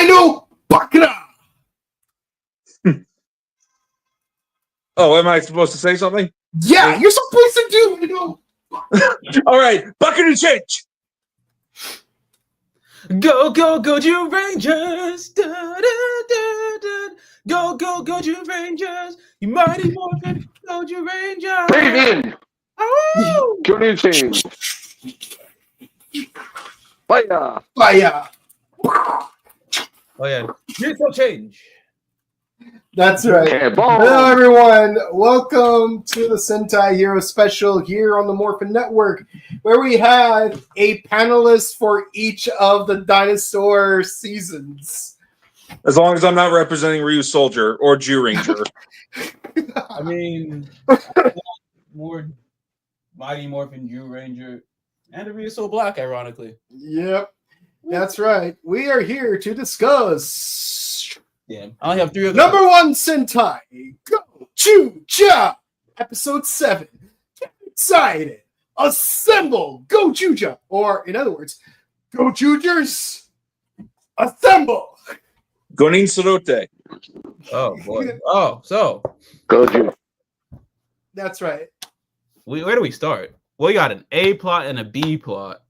Dino Bakura. Oh, am I supposed to say something? Yeah, you're supposed to do, you know. All right, Bakura change. Go, go, Goju Rangers! Da, da, da, da. Go, go, Goju Rangers! You mighty Morphin Goju Rangers! Breathe in. Oh! Kyunin. Fire. Fire. Oh yeah, here's no change. That's right. Okay, Hello, everyone. Welcome to the Sentai Hero Special here on the Morphin Network, where we have a panelist for each of the dinosaur seasons. As long as I'm not representing Ryu Soldier or Jew Ranger. I mean, more Mighty Morphin Jew Ranger and a Ryu So Black, ironically. Yep, that's right. We are here to discuss Yeah, I only have 3 of them. No.1 Sentai Gozyuger, Episode 7. Get excited. Assemble Gozyuger. Or, in other words, Gozyugers, assemble. Gonin Sorote. Oh boy. Oh, so Goju. That's right. where do we start? We got an A plot and a B plot.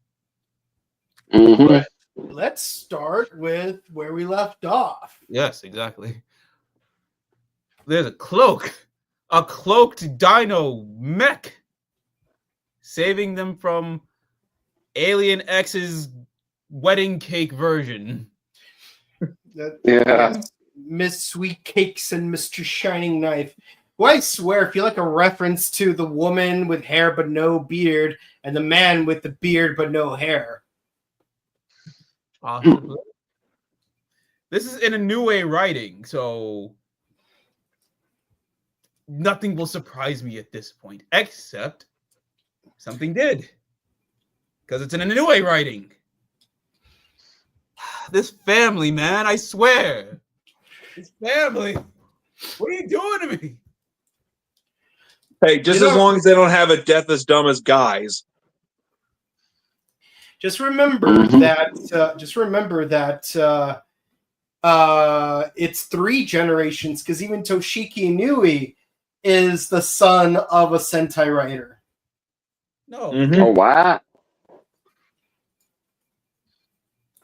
Mm-hmm. Let's start with where we left off. Yes, exactly. There's a cloaked dino mech, saving them from Alien X's wedding cake version. Yeah. Miss Sweet Cakes and Mr. Shining Knife. Well, I swear, I feel like a reference to the woman with hair but no beard and the man with the beard but no hair. Possibly. This is in a new way writing, so nothing will surprise me at this point, except something did. Because it's in a new way writing. This family, man, I swear. This family. What are you doing to me? Hey, just as long as they don't have a death as dumb as guys. Just remember that. It's 3 generations because even Toshiki Inui is the son of a Sentai writer. No. Mm-hmm. Oh, wow.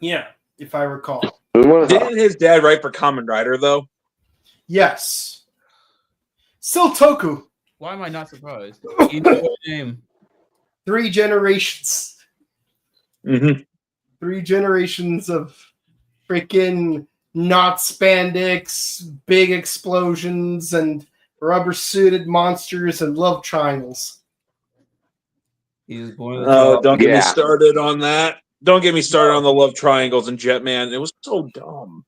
Yeah, if I recall. Didn't his dad write for Kamen Rider, though? Yes. Still Toku. Why am I not surprised? You know her name. 3 generations. Mm-hmm. 3 generations of freaking not spandex, big explosions, and rubber-suited monsters and love triangles. He was born. Oh, don't get me Yeah. started on that. Don't get me started on the love triangles in Jetman. It was so dumb.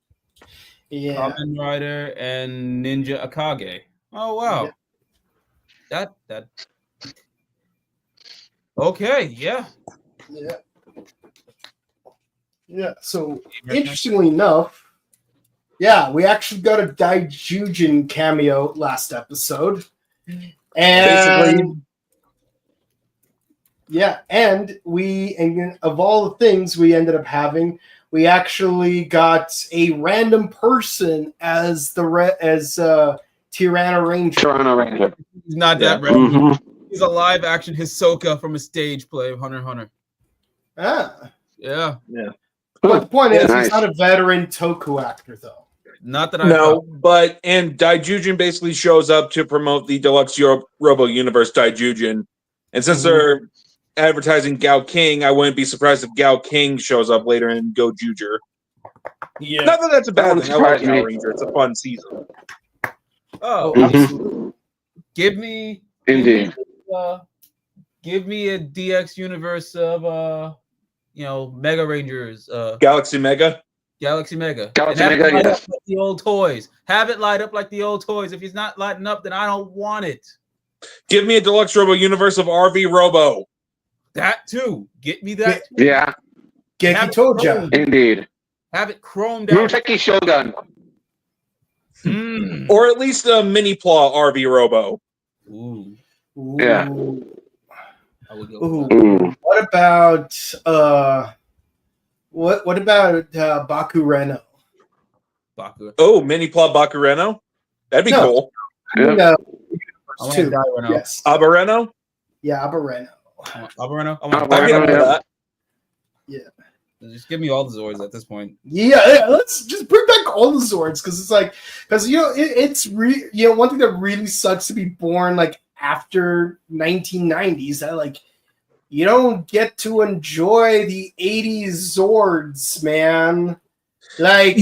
Yeah. Kamen Rider and Ninja Akage. Oh wow. That. Okay, yeah. Yeah. Yeah. So interestingly enough, yeah, we actually got a Daijujin cameo last episode. And Basically. yeah, and of all the things we ended up having, we actually got a random person as Tyranno Ranger. Toronto Ranger. He's not that Yeah. random. Mm-hmm. He's a live action Hisoka from a stage play of Hunter x Hunter. Ah. Yeah. But the point is, Nice. he's not a veteran Toku actor, though. Not that I No, and Daijujin basically shows up to promote the Deluxe Robo Universe Daijujin. And since they're advertising Gao King, I wouldn't be surprised if Gao King shows up later in Gozyuger. Yeah. Not that that's a bad That thing. I like surprised Gao me. Ranger. It's a fun season. Oh, Mhm. give me Indeed. give me a DX universe of Mega Rangers, Galaxy Mega. Galaxy Mega. Galaxy And have Mega, it light yes. up like the old toys. Have it light up like the old toys. If he's not lighting up, then I don't want it. Give me a Deluxe Robo Universe of RV Robo. That too. Get me that. too. Yeah, Genki Toja. indeed. Have it chromed out. Muteki Shogun. Mm. Or at least a Mini Claw RV Robo. Ooh. Yeah. I would go. Ooh. Ooh. What about Baku Reno? Baku. Oh, mini plot Bakureno? That'd be No. cool. Yeah. No. I want Two. die right now. Yes. Abereno? Yeah, Abereno. Abereno? I can have that. Just give me all the Zords at this point. Yeah, let's just bring back all the Zords because it's like it's one thing that really sucks to be born like after 1990s that like you don't get to enjoy the 80s Zords, man. Like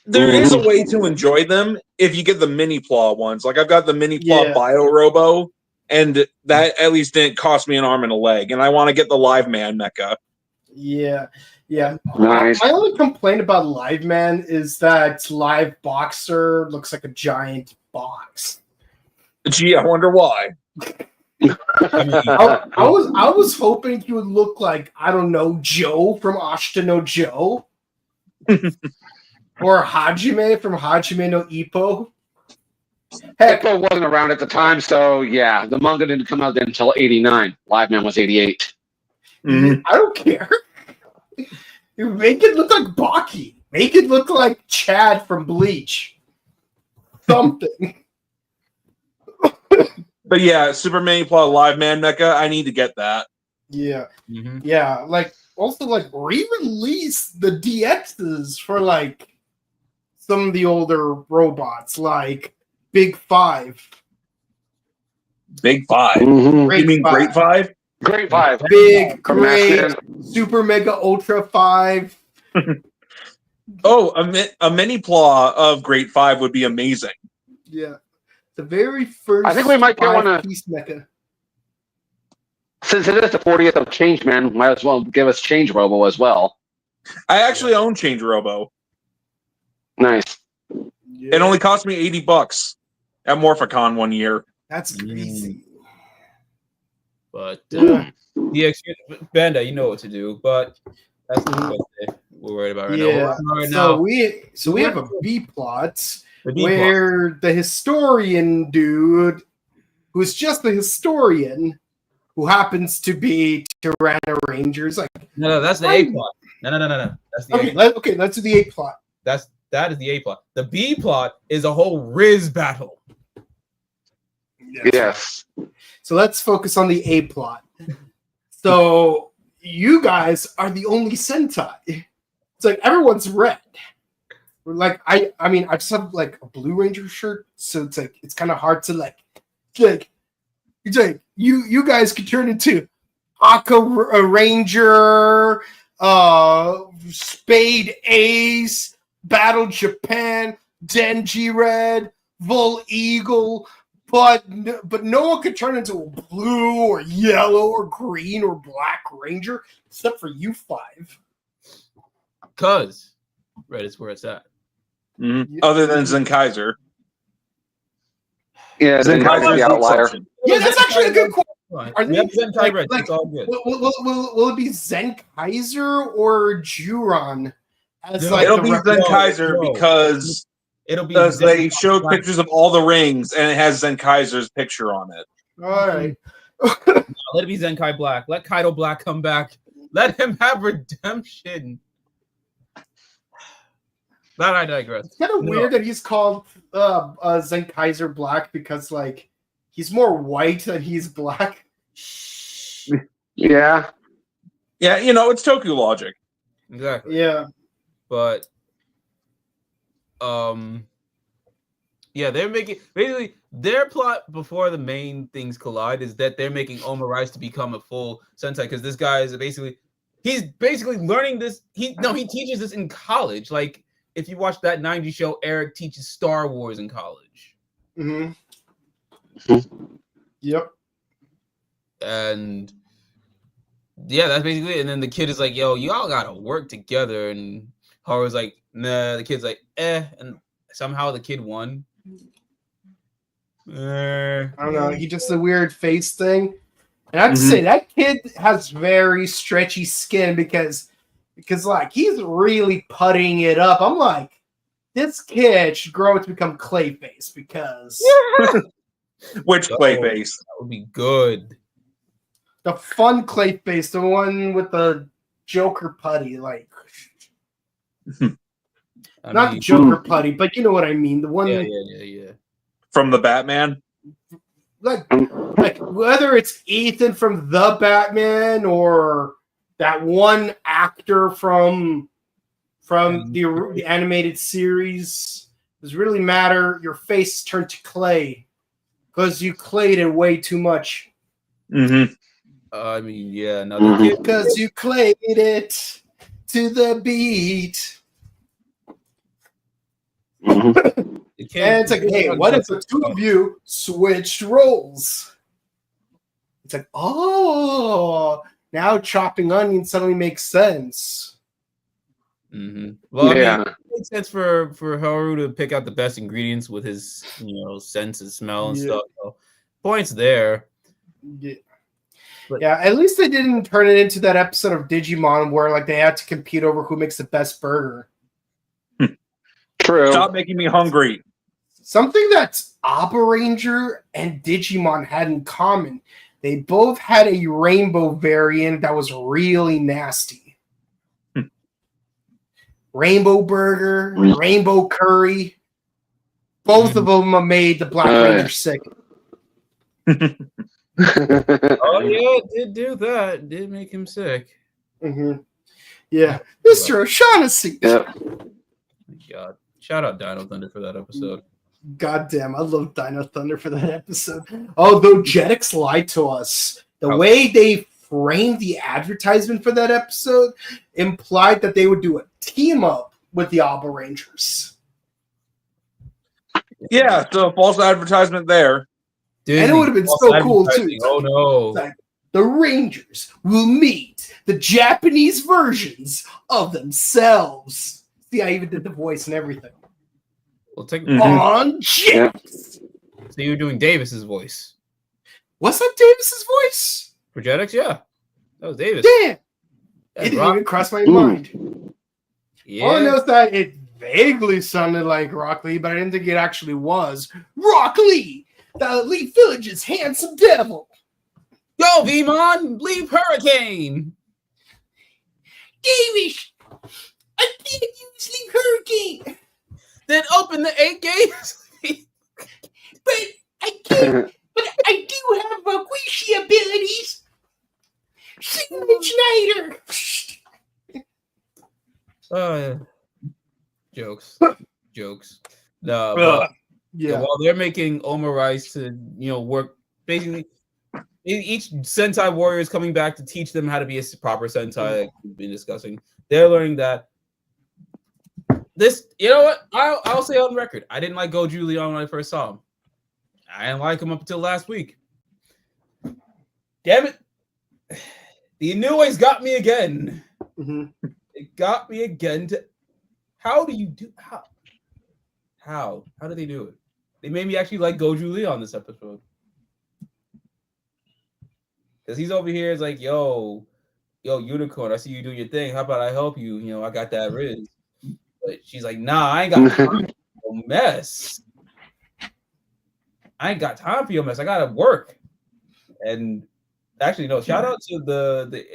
There is a way to enjoy them if you get the mini plot ones. Like I've got the mini plot Bio Robo, and that at least didn't cost me an arm and a leg. And I want to get the Live Man mecha. Yeah. Nice. My only complaint about Live Man is that Live Boxer looks like a giant box. Gee, I wonder why. I was hoping he would look like, I don't know, Joe from Ashita no Joe. Or Hajime from Hajime no Ippo. Heck, Ippo wasn't around at the time, so yeah, the manga didn't come out until 89. Live Man was 88. Mm-hmm. I don't care. Make it look like Baki. Make it look like Chad from Bleach. Something. But yeah, Super Mini Plot Live Man mecha, I need to get that. Yeah. Mm-hmm. Yeah. Like, also, like, re-release the DXs for, like, some of the older robots, like Big Five. Big Five. Mm-hmm. You mean Great Five? Great Five. Big, From great, Max Super Mega Ultra 5. Oh, a mini plot of Great Five would be amazing. Yeah. The very first I think we might get one of- piece mecha. Since it is the 40th of Changeman, might as well give us Change Robo as well. I actually own Change Robo. Nice. Yeah. It only cost me $80 at Morphicon one year. That's crazy. But DX Banda, you know what to do. But that's what we're worried about right Yeah. now. Right So now, we have a B plot the D plot. where the historian dude, who's just the historian, who happens to be Tyranno Rangers, like No, that's the A plot. No. That's the A. okay, let's do the A plot. That is the A plot. The B plot is a whole Riz battle. Yes. So let's focus on the A plot. So you guys are the only Sentai. It's like everyone's red. We're like I mean I just have like a Blue Ranger shirt, so it's like it's kind of hard to like it's like you guys could turn into Aka Ranger, Spade Ace, Battle Japan, Denji Red, Vol Eagle, but no one could turn into a blue or yellow or green or black ranger except for you five. Cause red is where it's at. Mm-hmm. Other than Zenkaiser. Yeah, Zenkaiser's the outlier. Yeah, that's actually a good question. Are We have Zenkai red. like, It's all good. will it be Zenkaiser or Juron? As No, like It'll the be Zenkaiser No. because It'll be they Zenkai showed Black. pictures of all the rings and it has Zenkaiser's picture on it. All right. Let it be Zenkai Black. Let Kaido Black come back. Let him have redemption. That I digress. It's kind of weird that he's called Zenkaiser Black because like he's more white than he's black. Yeah. Yeah, you know, it's Toku logic. Exactly. Yeah. But yeah, they're making basically their plot before the main things collide is that they're making Oma Rise to become a full Sentai because this guy is he's basically learning this. He teaches this in college. Like if you watch that 90s show, Eric teaches Star Wars in college. Mm-hmm. Yep. And yeah, that's basically it. And then the kid is like, yo, y'all gotta work together. And Haru's like, nah, the kid's like, and somehow the kid won. I don't know. He just a weird face thing. And I have to say that kid has very stretchy skin because like he's really putting it up. I'm like, this kid should grow to become Clayface because Which Clayface? That would be good. the fun Clayface, the one with the Joker putty, like Not the Joker putty, but you know what I mean. The one, yeah. From the Batman. like whether it's Ethan from the Batman or that one actor from the animated series, does really matter. Your face turned to clay because you clayed it way too much. Mm-hmm. I mean, yeah, no, because you clayed it to the beat. And it's like, hey, what if the two of you switched roles? It's like, oh, now chopping onions suddenly makes sense. Mm-hmm. Well, I mean, it makes sense for Haru to pick out the best ingredients with his, sense and smell and stuff. So, points there. Yeah. Yeah, at least they didn't turn it into that episode of Digimon where like they had to compete over who makes the best burger. True. Stop making me hungry. Something that Abba Ranger and Digimon had in common, they both had a rainbow variant that was really nasty. Rainbow burger, rainbow curry. Both of them made the Black Ranger sick. Oh yeah, it did do that. It did make him sick. Mm-hmm. Yeah, Mr. O'Shaughnessy. Yeah. God, shout out Dino Thunder for that episode. Goddamn, I love Dino Thunder for that episode. Although Jetix lied to us, the way they framed the advertisement for that episode implied that they would do a team up with the Abba Rangers. Yeah, so false advertisement there. And it would have been so cool too. Oh no. Like, the Rangers will meet the Japanese versions of themselves. See, I even did the voice and everything. We'll take on Jetix. So you're doing Davis's voice. Was that Davis's voice? For Jetix, yeah. That was Davis. Damn. It didn't even cross my mind. Yeah. All I know is that it vaguely sounded like Rock Lee, but I didn't think it actually was Rock Lee, the Elite Village's handsome devil. Go, Vemon! Leave Hurricane! Davis! I can't use Leave Hurricane! Then open the 8 games! But I can't. But I do have Wakishi abilities. Signature Schneider. Jokes. No, but yeah. While they're making Omarice to work, basically each Sentai warrior is coming back to teach them how to be a proper Sentai, like we've been discussing. They're learning that this, you know what? I'll say on record, I didn't like Goju Leon when I first saw him. I didn't like him up until last week. Damn it. The Inui's got me again. Mm-hmm. It got me again. How do you do? How do they do it? They made me actually like Goju Leon this episode. Because he's over here, is like, yo, Unicorn, I see you doing your thing. How about I help you? I got that Riz. But she's like, nah, I ain't got time for your mess. I ain't got time for your mess. I gotta work. And actually, no, shout out to the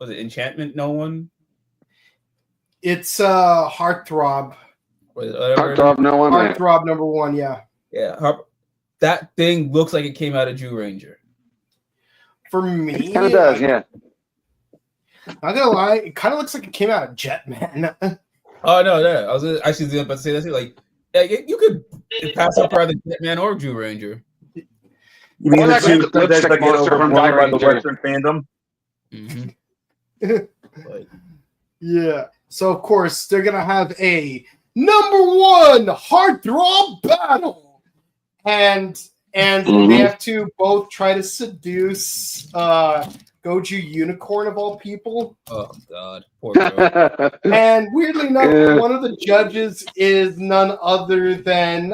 Enchantment No.1? It's Heartthrob. Heartthrob No.1. Heartthrob #1, yeah. Yeah. That thing looks like it came out of Jew Ranger. For me, it kind of does, yeah. Not gonna lie, it kind of looks like it came out of Jetman. Oh no, I was actually about to say that. Like, you could pass up for either Jetman or Jew Ranger. You mean the two that get overblown by the Western fandom? Mm-hmm. Yeah. So of course they're gonna have a #1 Heartthrob battle, and they have to both try to seduce Goju Unicorn of all people. Oh God, poor girl. And weirdly enough, one of the judges is none other than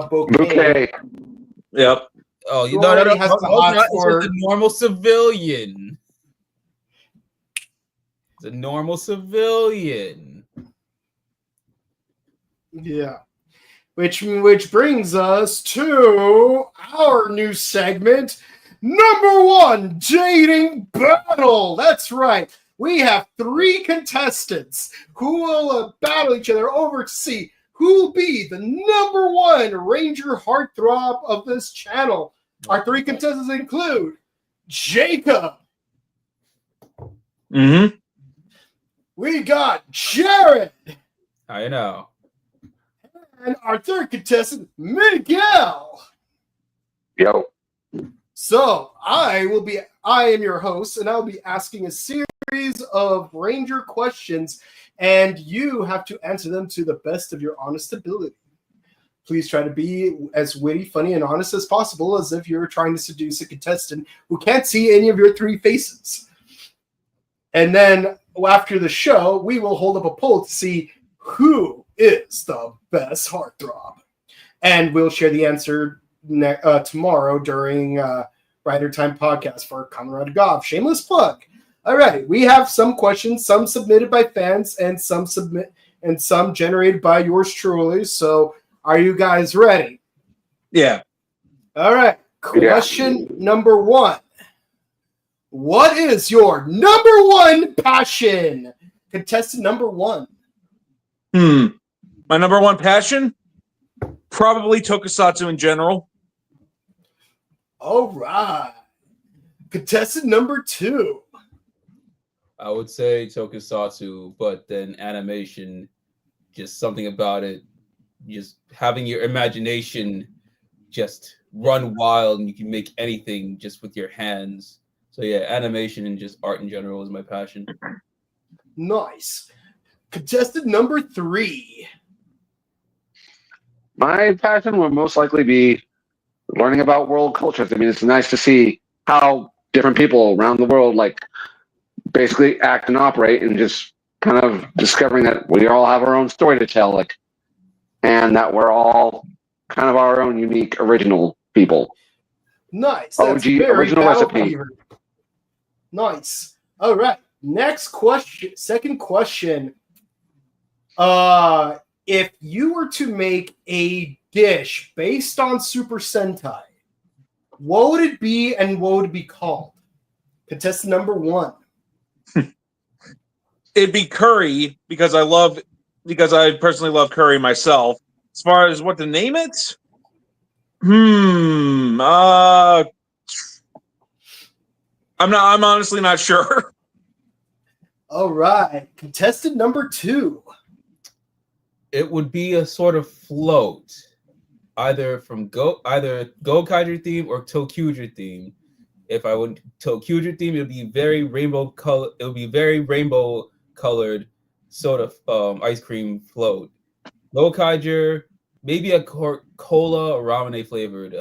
Bouquet. Yep. Oh, you know, no, has a normal civilian. It's a normal civilian. Yeah. Which brings us to our new segment, #1 Dating Battle. That's right. we have 3 contestants who will battle each other over to see who will be the #1 Ranger heartthrob of this channel. Our 3 contestants include Jacob. Mm-hmm. We got Jared. I know. And our 3rd contestant, Miguel. Yo. So I am your host, and I'll be asking a series of Ranger questions, and you have to answer them to the best of your honest ability. Please try to be as witty, funny, and honest as possible, as if you're trying to seduce a contestant who can't see any of your 3 faces. And then after the show, we will hold up a poll to see who is the best heartthrob. And we'll share the answer tomorrow during Rider Time podcast for Kamen Rider Golf. Shameless plug. All right, we have some questions, some submitted by fans, and some generated by yours truly. So, are you guys ready? Yeah. All right. Question number 1. What is your #1 passion? Contestant number 1. My #1 passion? Probably tokusatsu in general. All right. Contestant number 2. I would say tokusatsu, but then animation, just something about it, just having your imagination just run wild, and you can make anything just with your hands. So yeah, animation and just art in general is my passion. Nice. Contestant number 3. My passion would most likely be learning about world cultures. I mean, it's nice to see how different people around the world basically act and operate, and just kind of discovering that we all have our own story to tell, and that we're all kind of our own unique original people. Nice. That's OG very original recipe. Beaver. Nice. All right. Next question. Second question. If you were to make a dish based on Super Sentai, what would it be and what would it be called? Contestant number 1. It'd be curry because I personally love curry myself. As far as what to name it, I'm honestly not sure. All right. Contestant number 2. It would be a sort of float, either Gokaiger theme or Tokyuger theme. If I went Tokyuger theme, it would be very rainbow color. It would be very rainbow colored sort of ice cream float. Gokaiger, maybe a cola or ramen flavored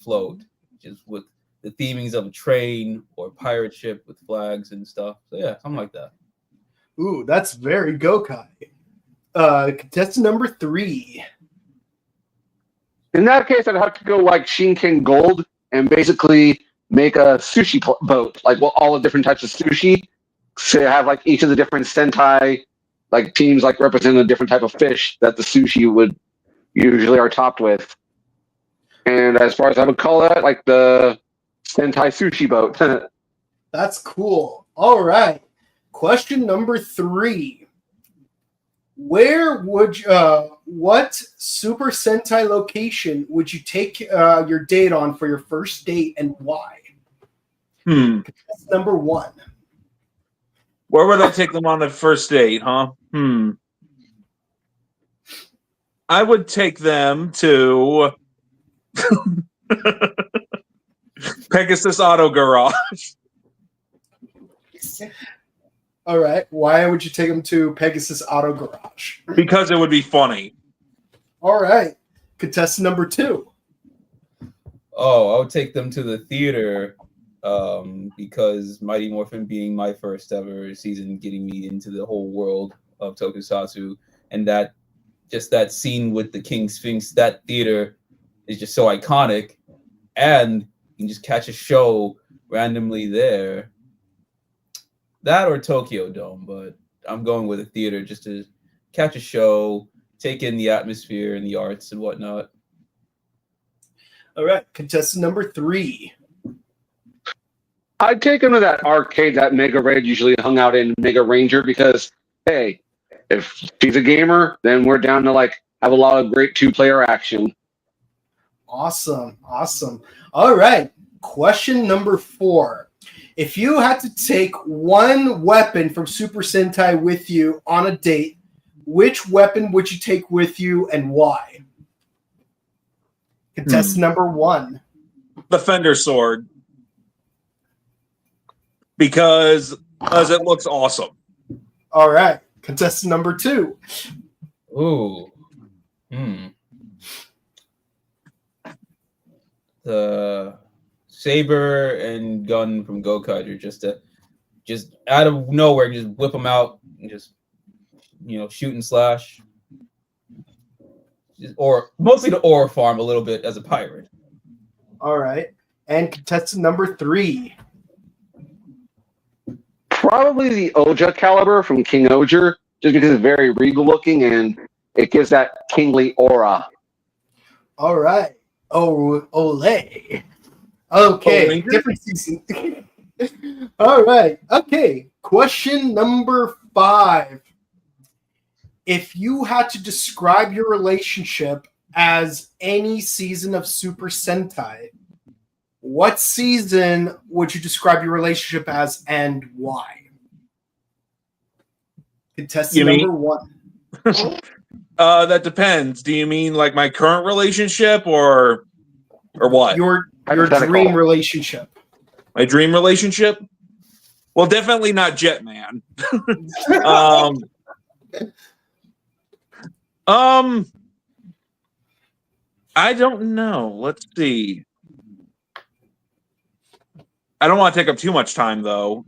float, just with the themings of a train or pirate ship with flags and stuff. So yeah, something like that. Ooh, that's very Gokai. Contestant number 3. In that case, I'd have to go like Shinken Gold and basically make a sushi boat, all the different types of sushi. So you have each of the different Sentai teams represent a different type of fish that the sushi would usually are topped with. And as far as I would call that, the Sentai sushi boat. That's cool. All right. Question number 3. Where would what Super Sentai location would you take your date on for your first date, and why? That's number 1. Where would I take them on the first date, huh? I would take them to Pegasus Auto Garage. All right. Why would you take them to Pegasus Auto Garage? Because it would be funny. All right. Contestant number 2. Oh, I would take them to the theater because Mighty Morphin being my first ever season, getting me into the whole world of Tokusatsu, and that scene with the King Sphinx, that theater is just so iconic, and you can just catch a show randomly there. That or Tokyo Dome, but I'm going with a theater just to catch a show, take in the atmosphere and the arts and whatnot. All right, contestant number 3. I'd take him to that arcade that Mega Red usually hung out in, Mega Ranger, because, hey, if she's a gamer, then we're down to like have a lot of great two-player action. Awesome. All right. Question number 4. If you had to take one weapon from Super Sentai with you on a date, which weapon would you take with you and why? Contestant number 1. The Fender sword. Because it looks awesome. All right. Contestant number 2. Ooh. The saber and gun from Gozyuger, just out of nowhere, just whip them out and just shoot and slash. Or mostly the ore farm a little bit as a pirate. All right. And contestant number 3. Probably the Oja caliber from King Oger, just because it's very regal looking and it gives that kingly aura. All right. Oh, Olay. Okay. Ranger? Different season. All right. Okay. Question number 5. If you had to describe your relationship as any season of Super Sentai, what season would you describe your relationship as and why? Contestant number 1. That depends. Do you mean like my current relationship or what? Your dream relationship. My dream relationship? Well, definitely not Jetman. I don't know. Let's see. I don't want to take up too much time though.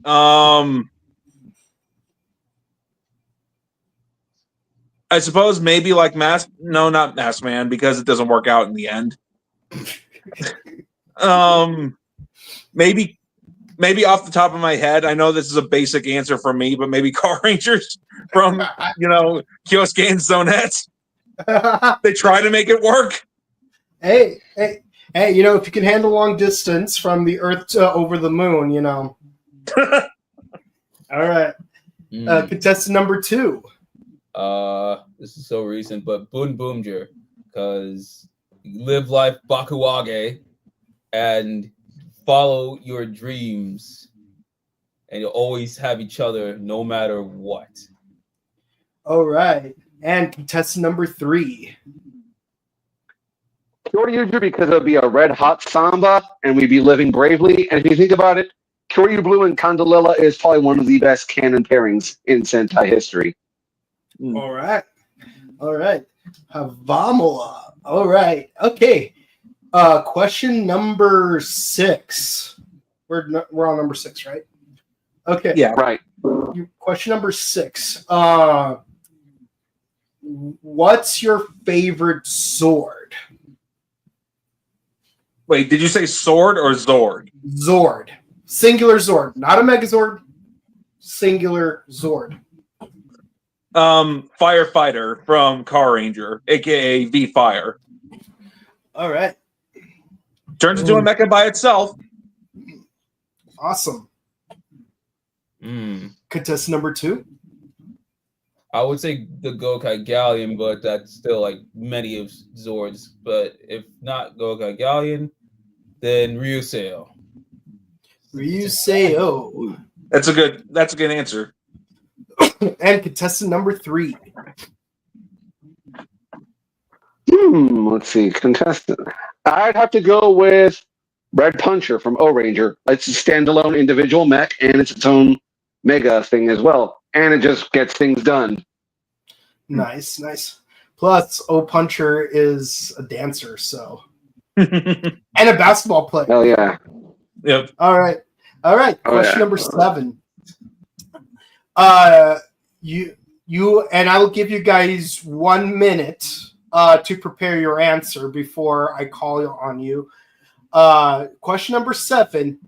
I suppose maybe like not Mask Man, because it doesn't work out in the end. Maybe off the top of my head, I know this is a basic answer for me, but maybe Car Rangers from Kyosuke and Zonette. They try to make it work. Hey, if you can handle long distance from the Earth to over the moon, All right. Contestant number 2. This is so recent, but Boon Boomjer, because live life Bakuage and follow your dreams, and you'll always have each other no matter what. All right. And contestant number 3. Kyoryu, because it would be a red hot samba and we'd be living bravely. And if you think about it, Kyoryu Blue and Candelilla is probably one of the best canon pairings in Sentai history. All right. Havamala. All right. Okay. Question number 6. We're on number 6, right? Okay. Yeah, right. Question number 6. What's your favorite sword? Wait, did you say sword or Zord? Zord. Singular Zord. Not a Megazord. Singular Zord. Firefighter from Car Ranger, aka V Fire. All right. Turns into a mecha by itself. Awesome. Contestant number 2. I would say the Gokai Galleon, but that's still like many of Zords. But if not Gokai Galleon, then Ryuseo. Ryuseo. That's a good answer. And contestant number 3. Let's see. Contestant. I'd have to go with Red Puncher from O-Ranger. It's a standalone individual mech, and it's its own mega thing as well. And it just gets things done. Nice. Plus, O-Puncher is a dancer, so. And a basketball player. Hell yeah. Yep. All right. Question number 7. You and I will give you guys 1 minute to prepare your answer before I call on you. Question number 7.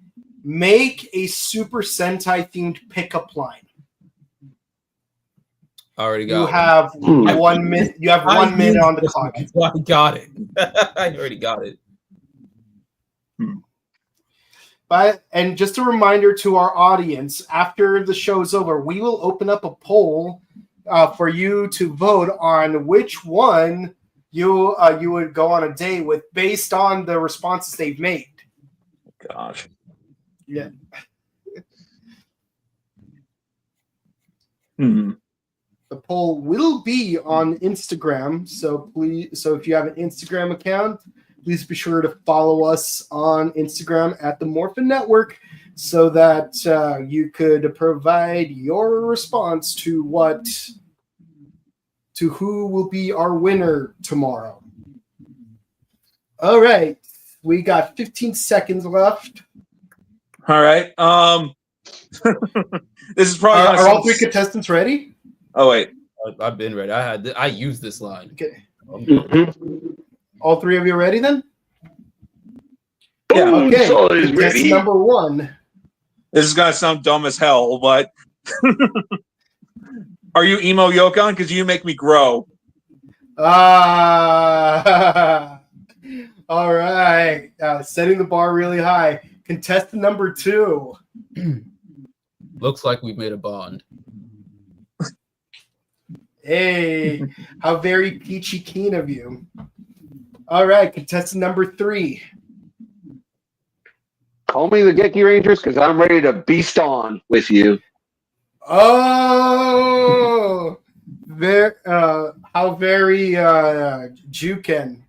Make a Super Sentai themed pickup line. I already got You have 1 minute. You have 1 minute on the clock. I got it. I already got it. And just a reminder to our audience, after the show's over, we will open up a poll for you to vote on which one you would go on a date with based on the responses they've made. Gosh. Yeah. Hmm. The poll will be on Instagram, so if you have an Instagram account, please be sure to follow us on Instagram at the Morphin Network, so that you could provide your response to who will be our winner tomorrow. All right, we got 15 seconds left. All right. This is probably Are all three contestants ready? Oh wait, I've been ready. I used this line. Okay. Mm-hmm. All three of you ready then? Yeah. Okay. So is Contestant ready. number one. this is gonna sound dumb as hell, but are you emo Yokon? Because you make me grow. All right. Setting the bar really high. Contestant number two. Looks like we've made a bond. Hey, how very peachy keen of you. All right, contestant number three. Call me the Geki Rangers because I'm ready to beast on with you. Oh, how very Juken.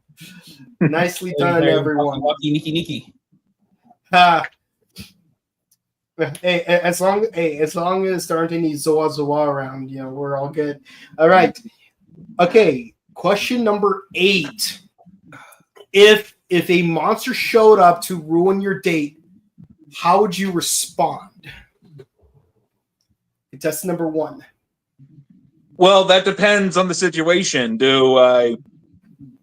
Nicely done, everyone. Niki. Ha. Hey, as long as there aren't any Zoa Zoa around, we're all good. All right. Okay. Question number 8. If a monster showed up to ruin your date, how would you respond? Contestant number 1. Well, that depends on the situation. Do I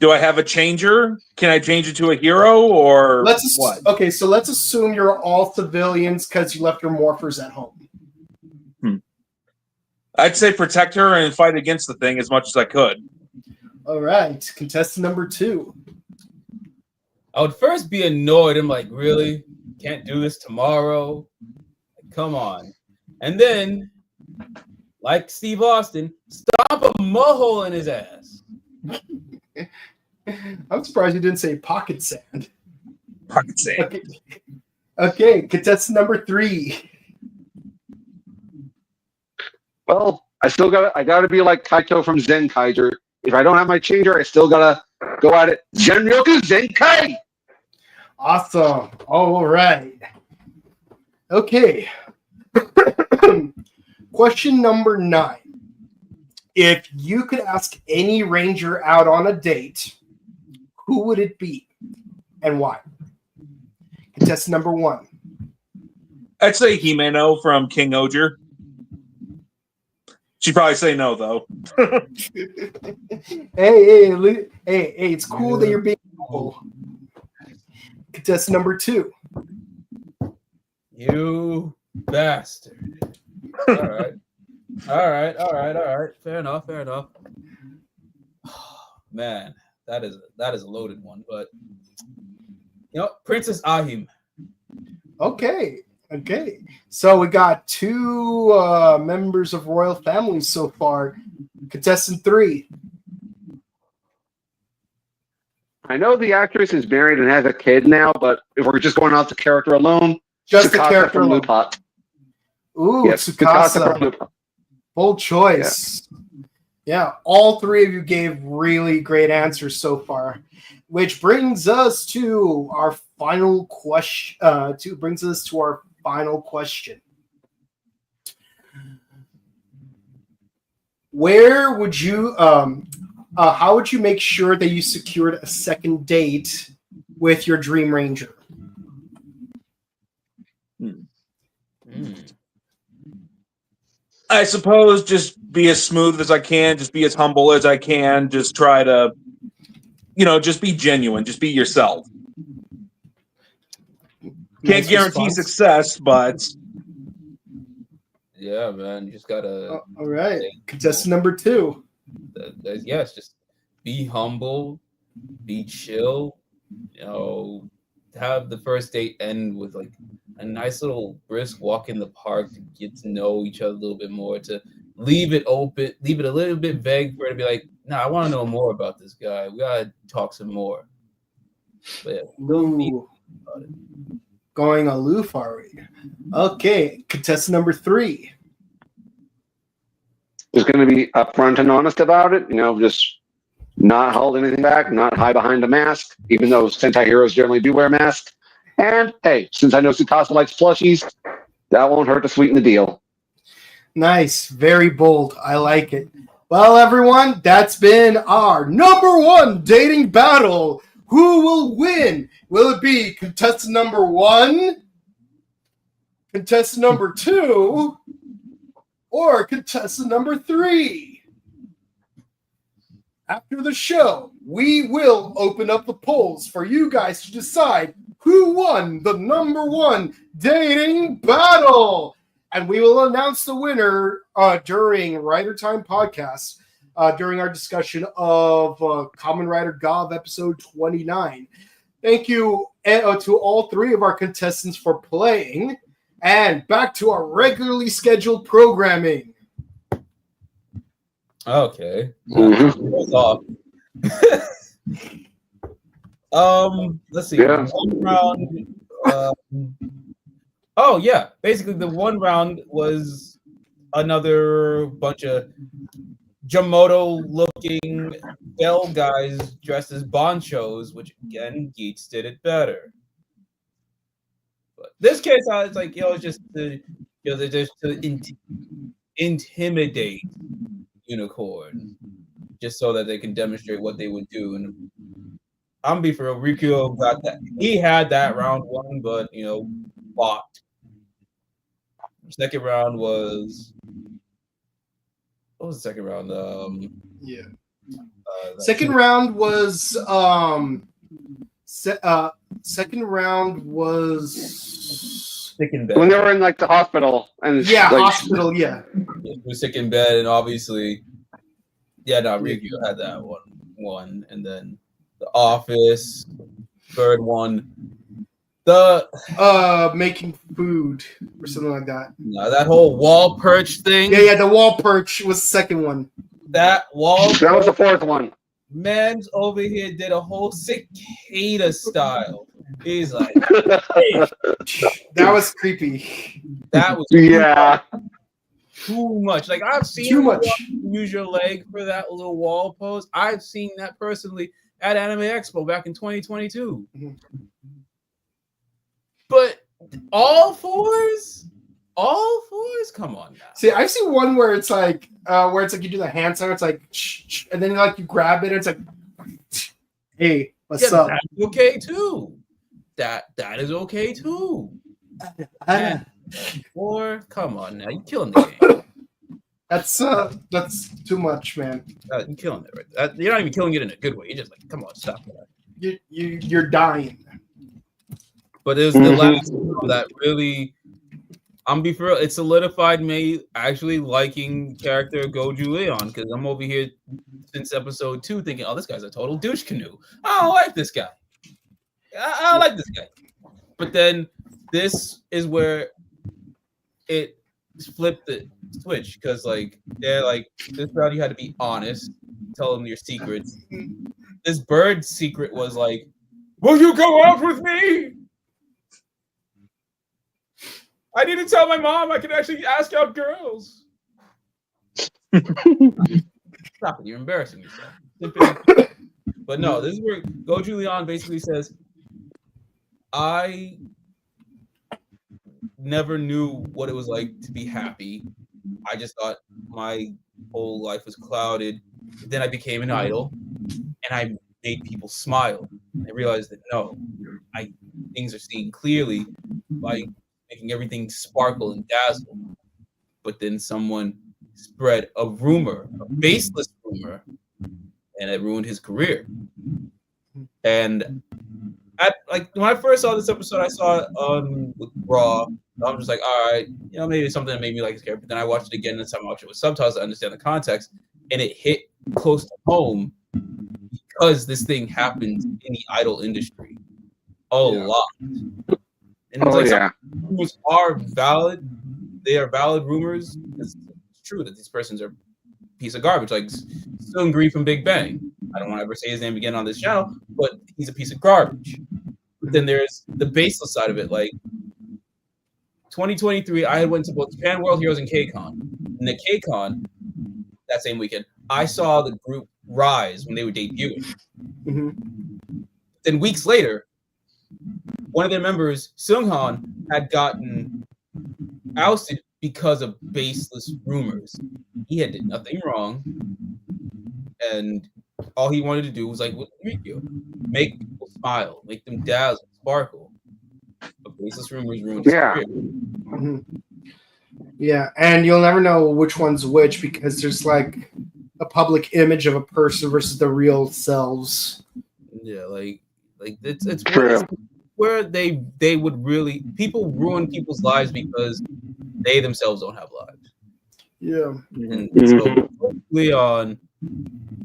have a changer? Can I change it to a hero or what? Okay, so let's assume you're all civilians because you left your morphers at home. I'd say protect her and fight against the thing as much as I could. All right, contestant number 2. I would first be annoyed. I'm like, really? Can't do this tomorrow? Come on. And then, like Steve Austin, stomp a mud hole in his ass. I'm surprised you didn't say pocket sand. Pocket sand. Okay, contestant number 3. Well, I gotta be like Kaito from Zenkaiger. If I don't have my changer, I still gotta go at it. Genryoku Zenkai! Awesome. All right. Okay. Question number 9. If you could ask any ranger out on a date, who would it be and why? Contestant number 1. I'd say Himeno from King Oger. She'd probably say no, though. Hey, it's cool that you're being cool. Contestant number 2. You bastard. All right. Fair enough. Man, that is a loaded one, but Princess Ahim. Okay. So we got 2 members of royal families so far. Contestant 3. I know the actress is married and has a kid now, but if we're just going off the character alone, Just the Tsukasa character from alone. Lupot. Ooh, Yes, Tsukasa from Tsukasa. Lupot. Bold choice. Yeah, all 3 of you gave really great answers so far, which brings us to our final question. Where would you? How would you make sure that you secured a second date with your Dream Ranger? I suppose just be as smooth as I can, just be as humble as I can, just try to, just be genuine, just be yourself. Can't guarantee success, but... Yeah, man, you just gotta... all right, contestant number 2. Yes, just be humble, be chill, have the first date end with like a nice little brisk walk in the park to get to know each other a little bit more, to leave it open, leave it a little bit vague for it to be like, nah, I want to know more about this guy. We gotta talk some more. But yeah, don't need about it. Going aloof, are we? Okay, contestant number 3. Just going to be upfront and honest about it. Just not hold anything back, not hide behind a mask, even though Sentai heroes generally do wear masks. And hey, since I know Tsukasa likes plushies, that won't hurt to sweeten the deal. Nice, very bold. I like it. Well, everyone, that's been our number 1 dating battle. Who will win? Will it be contestant number 1, contestant number 2, or contestant number 3? After the show, we will open up the polls for you guys to decide who won the number 1 dating battle. And we will announce the winner during Rider Time podcast, during our discussion of Kamen Rider Gov episode 29. Thank you to all 3 of our contestants for playing. And back to our regularly scheduled programming. Okay. Mm-hmm. Let's see. Yeah. One round. Oh yeah, basically the one round was another bunch of Jamoto-looking bell guys dressed as bonchos, which again, Geats did it better. But this case, I was like, it's just to, they're just to intimidate Unicorn, just so that they can demonstrate what they would do. And I'm gonna be for real, Rikyo got that. He had that round 1, but blocked. Second round was what was the second round? Second round was second round was sick in bed. When they were in the hospital and hospital, yeah. He was sick in bed, and obviously, Rikyo had that one, and then the office, third one. The making food or something like that. No, that whole wall perch thing. Yeah, the wall perch was the second one. That wall. That was the fourth one. Man's over here did a whole cicada style. He's like, hey. That was creepy. That was too much. Like I've seen too much. Use your leg for that little wall pose. I've seen that personally at Anime Expo back in 2022. Mm-hmm. But all fours? Come on now. See, I've seen one where it's like you do the hand sign, it's like, and then you grab it, and it's like, hey, what's up? That's okay too. That is okay too. Or come on now, you're killing the game. That's too much, man. You're killing it, right? You're not even killing it in a good way. You're just like, come on, stop that. You're dying. But it was the last one that really, I'm be for real, it solidified me actually liking character Goju Leon, because I'm over here since episode 2 thinking, oh, this guy's a total douche canoe. I don't like this guy. I don't like this guy. But then this is where it flipped the switch, because this round you had to be honest, tell them your secrets. This bird's secret was like, will you go out with me? I need to tell my mom I can actually ask out girls. Stop it, you're embarrassing yourself. But no, this is where Goju Leon basically says, I never knew what it was like to be happy. I just thought my whole life was clouded. Then I became an idol, and I made people smile. I realized that things are seen clearly by making everything sparkle and dazzle. But then someone spread a rumor, a baseless rumor, and it ruined his career. And when I first saw this episode, I saw it with Raw. I'm just like, all right, maybe it's something that made me like his character. But then I watched it again, and time I watched it with subtitles to understand the context, and it hit close to home because this thing happened in the idol industry a lot. And it's yeah. some rumors are valid. They are valid rumors. It's true that these persons are a piece of garbage. Like Seungri from Big Bang. I don't want to ever say his name again on this channel, but he's a piece of garbage. But then there's the baseless side of it. Like 2023, I went to both Japan World Heroes and KCON. And at KCON, that same weekend, I saw the group Rise when they were debuting. Mhm. Then weeks later, one of their members, Seunghan, had gotten ousted because of baseless rumors. He had did nothing wrong, and all he wanted to do was like with Rikyo, make people smile, make them dazzle, sparkle. But baseless rumors ruined his career. Mhm. Yeah, and you'll never know which one's which because there's like a public image of a person versus the real selves. Yeah, like it's True. where they would really people ruin people's lives because they themselves don't have lives. Yeah. And Mhm. so Leon,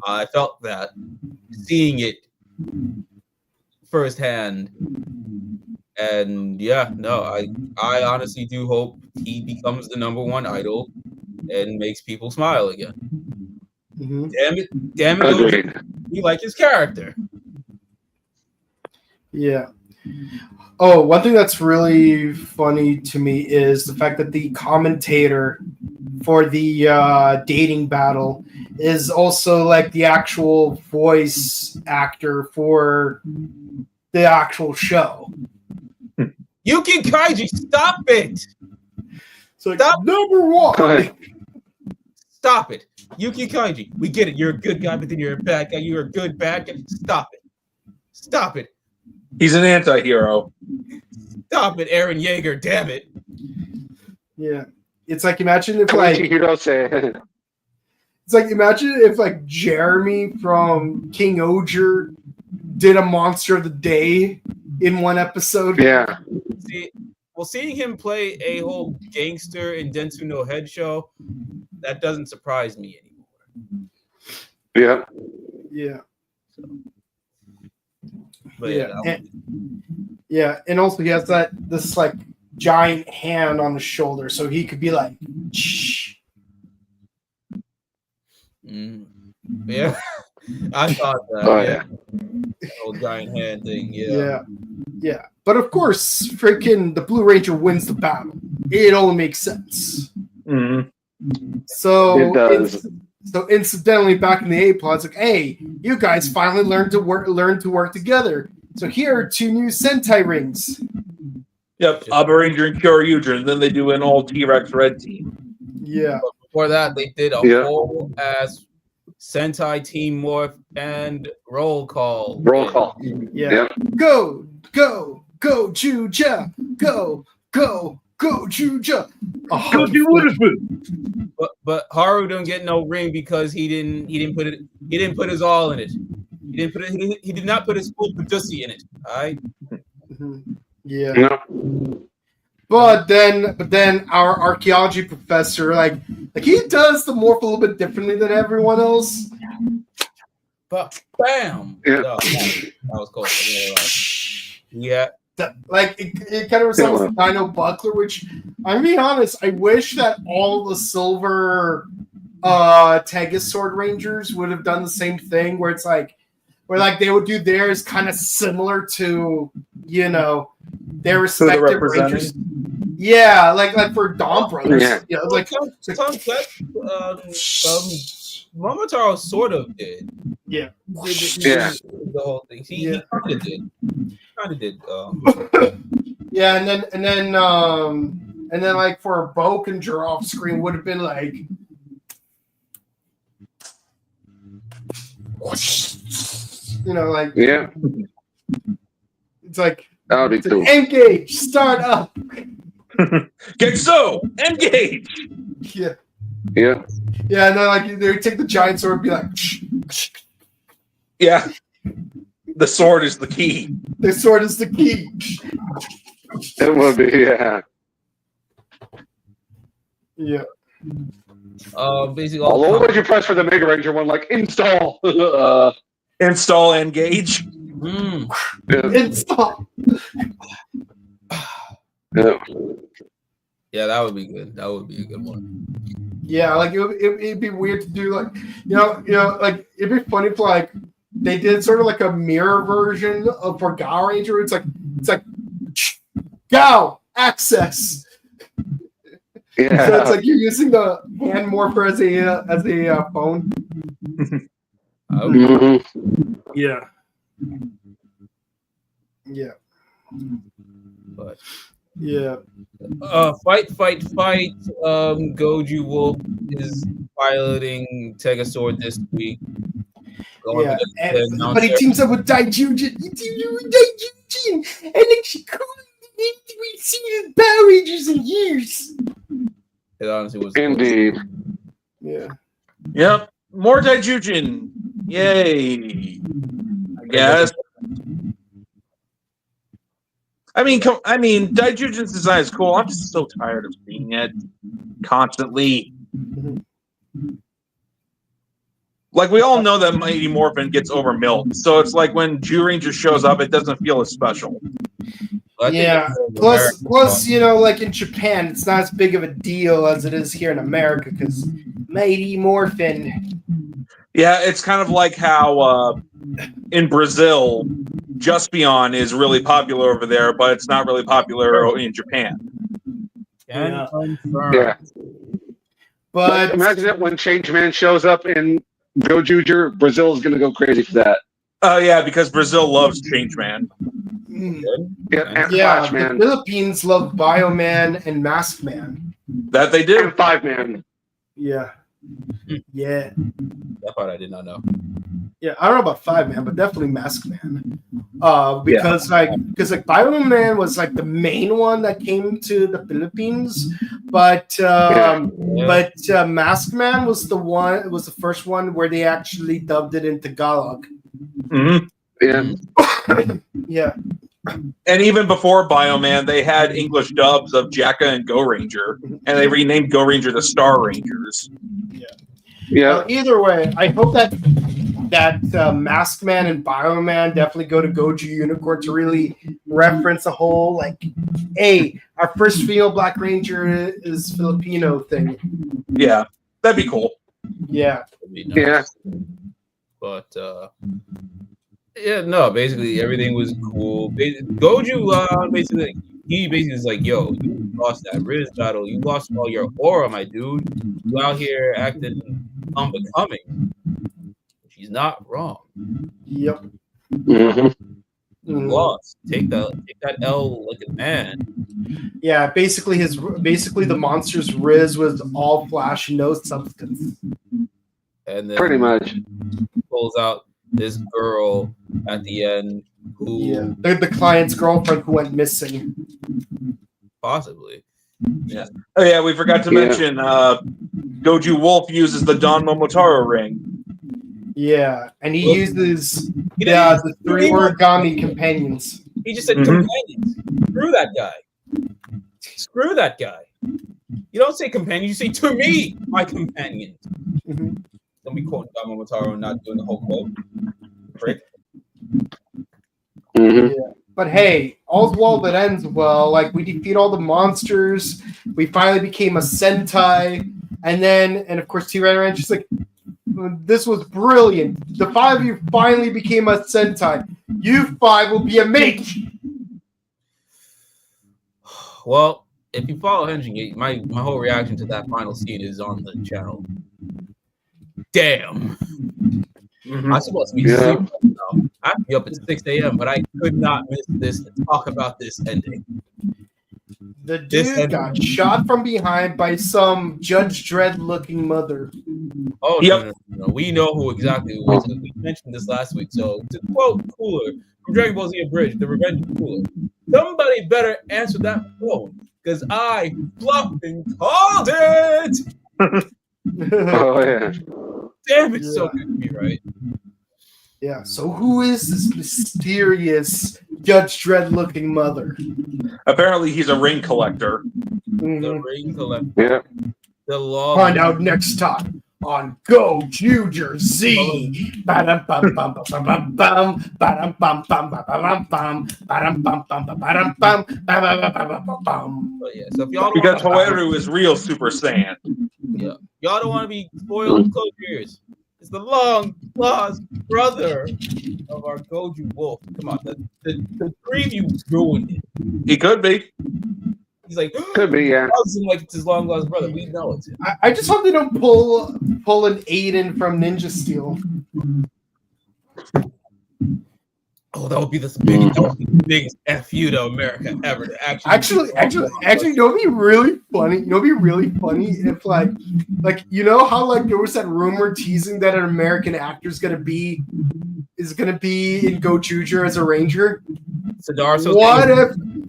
I felt that seeing it firsthand. And yeah, no, I honestly do hope he becomes the #1 idol and makes people smile again. Mhm. Damn it, Agreed. we like his character. Yeah. Oh, one thing that's really funny to me is the fact that the commentator for the dating battle is also like the actual voice actor for the actual show. Yuki Kaiji, stop it! So like, Stop. #1. Go ahead. Stop it. Yuki Kaiji, we get it. You're a good guy, but then you're a bad guy. You're a good bad guy. Stop it. Stop it. He's an anti-hero. Stop it, Aaron Yeager. Damn it. Yeah. It's like imagine if Koichi Hirose. it's like imagine if like Jeremy from King Oger did a Monster of the Day in one episode. Yeah. See, well, seeing him play a whole gangster in Dentsu no Head show, that doesn't surprise me anymore. Yeah. Yeah. But Yeah, and also he has this like giant hand on his shoulder, so he could be like, shh. Yeah, I thought that. Oh, yeah. That whole giant hand thing. Yeah. But of course, freaking the Blue Ranger wins the battle. It only makes sense. Mhm. So It does. So incidentally, back in the A plot, it's like, hey, you guys finally learned to work together. So here are 2 new Sentai rings. Yep, Abba Ranger and Kyoryuger, and then they do an all T-Rex red team. Yeah. But before that, they did a Yeah. whole ass Sentai Team Morph and roll call. Roll call. Yeah. Go, Juja. Go, Juja. But Haru don't get no ring because he didn't put his all in it. He did not put his full Padusi in it. All right. Yeah. No. But then our archaeology professor, like he does the morph a little bit differently than everyone else. But bam. Yeah. Oh, that was cool. Yeah. It kind of resembles Dino Buckler, which I'm being honest, I wish that all the silver Tegus Sword Rangers would have done the same thing, where it's like they would do theirs kind of similar to, their respective Rangers. Yeah, like for Dawn Brothers. Yeah. Like Momotaro sort of did. Yeah. The whole thing. He kind of did. Yeah, and then like for Boke and Giraffe screen would have been like, like Yeah. it's like That would be cool. engage, start up. Get so engage. Yeah. Yeah. Yeah, and then like they would take the giant sword and be like, Yeah, the sword is the key. the sword is the key. It would be, yeah. Yeah. Basically, Although would you press for the Mega Ranger one, like install? Install engage. Yeah. Install. Yeah, that would be good. That would be a good one. Yeah, like it'd be weird to do like like it'd be funny if like they did sort of like a mirror version of for Gao Ranger. It's like Gao access. Yeah. So it's like you're using the hand morpher as a phone. Yeah. Yeah. But yeah. Fight. Goju Wolf is piloting Tegasword this week. Yeah. But he teams up with Daijujin. And then she we've seen his Power Rangers in years. It honestly was indeed. Yeah. Yep. More Daijujin. Yay. I guess. I mean, Daijujin's design is cool. I'm just so tired of seeing it constantly. Like, we all know that Mighty Morphin gets overmilked, so it's like when Jew Ranger shows up, it doesn't feel as special. Yeah. Plus, like in Japan, it's not as big of a deal as it is here in America because Mighty Morphin. Yeah, it's kind of like how in Brazil, Juspion is really popular over there, but it's not really popular in Japan. Yeah. But imagine it when Changeman shows up in Gozyuger, Brazil is going to go crazy for that. Oh, yeah, because Brazil loves Changeman. Yeah, the Philippines love Bioman and Masked Man. That they do. And 5-Man. Yeah. Yeah. That part I did not know. Yeah, I don't know about 5-Man, but definitely Masked Man. Because Bioman was like the main one that came to the Philippines, but Masked Man was the first one where they actually dubbed it in Tagalog. Mm-hmm. Yeah. Yeah. And even before Bioman, they had English dubs of Jacka and Go Ranger, and they renamed Go Ranger the Star Rangers. Yeah. Either way, I hope that Masked Man and Bioman definitely go to Goju Unicorn to really reference the whole like, hey, our first female Black Ranger is Filipino thing. Yeah, that'd be cool. Yeah. Yeah. But basically everything was cool. Goju basically is like, yo, you lost that Riz battle, you lost all your aura, my dude. You out here acting unbecoming. She's not wrong. Yep. You lost. Take that L like a man. Yeah, basically the monster's Riz was all flash and no substance. And then pretty much pulls out this girl at the end who the client's girlfriend who went missing. Possibly. Yeah. Oh yeah, we forgot to mention Goju Wolf uses the Don Momotaro ring. Yeah, and he uses the 3 origami companions. He just said companions. Screw that guy. Screw that guy. You don't say companions, you say to me, my companions. Don't be quoting Don Momotaro and not doing the whole quote. Prick. Yeah. But hey, all's well that ends well. Like, we defeat all the monsters. We finally became a Sentai. And of course, T-Red Ranch is like, this was brilliant. The 5 of you finally became a Sentai. You 5 will be a mate. Well, if you follow Henshin, my whole reaction to that final scene is on the channel. Damn. I'm supposed to be sleeping now. I have to be up at 6 a.m., but I could not miss this to talk about this ending. The dude got shot from behind by some Judge Dredd-looking mother. Oh, no. We know who exactly it was. We mentioned this last week. So, to quote Cooler from Dragon Ball Z Abridged, The Revenge of Cooler, somebody better answer that phone, because I bluffed and called it! Oh, yeah. Damn, it's so good to be right. Yeah, so who is this mysterious Judge Dredd-looking mother? Apparently, he's a ring collector. The ring collector. Yeah. The law. Find out next time on Gozyuger Z. So if y'all Because Hoeru is real Super Saiyan. y'all don't want to be spoiled, Gozyugers. It's the long lost brother of our Goju Wolf. Come on, the preview ruined it. He could be. He's like, Could be, yeah. like it's his long lost brother. We know it's him. I just hope they don't pull an Aiden from Ninja Steel. Oh, that would be the biggest FU to America ever to Actually, you know, it'd be really funny. You know, it'd be really funny if like you know how like there was that rumor teasing that an American actor is gonna be in Gozyuger as a ranger.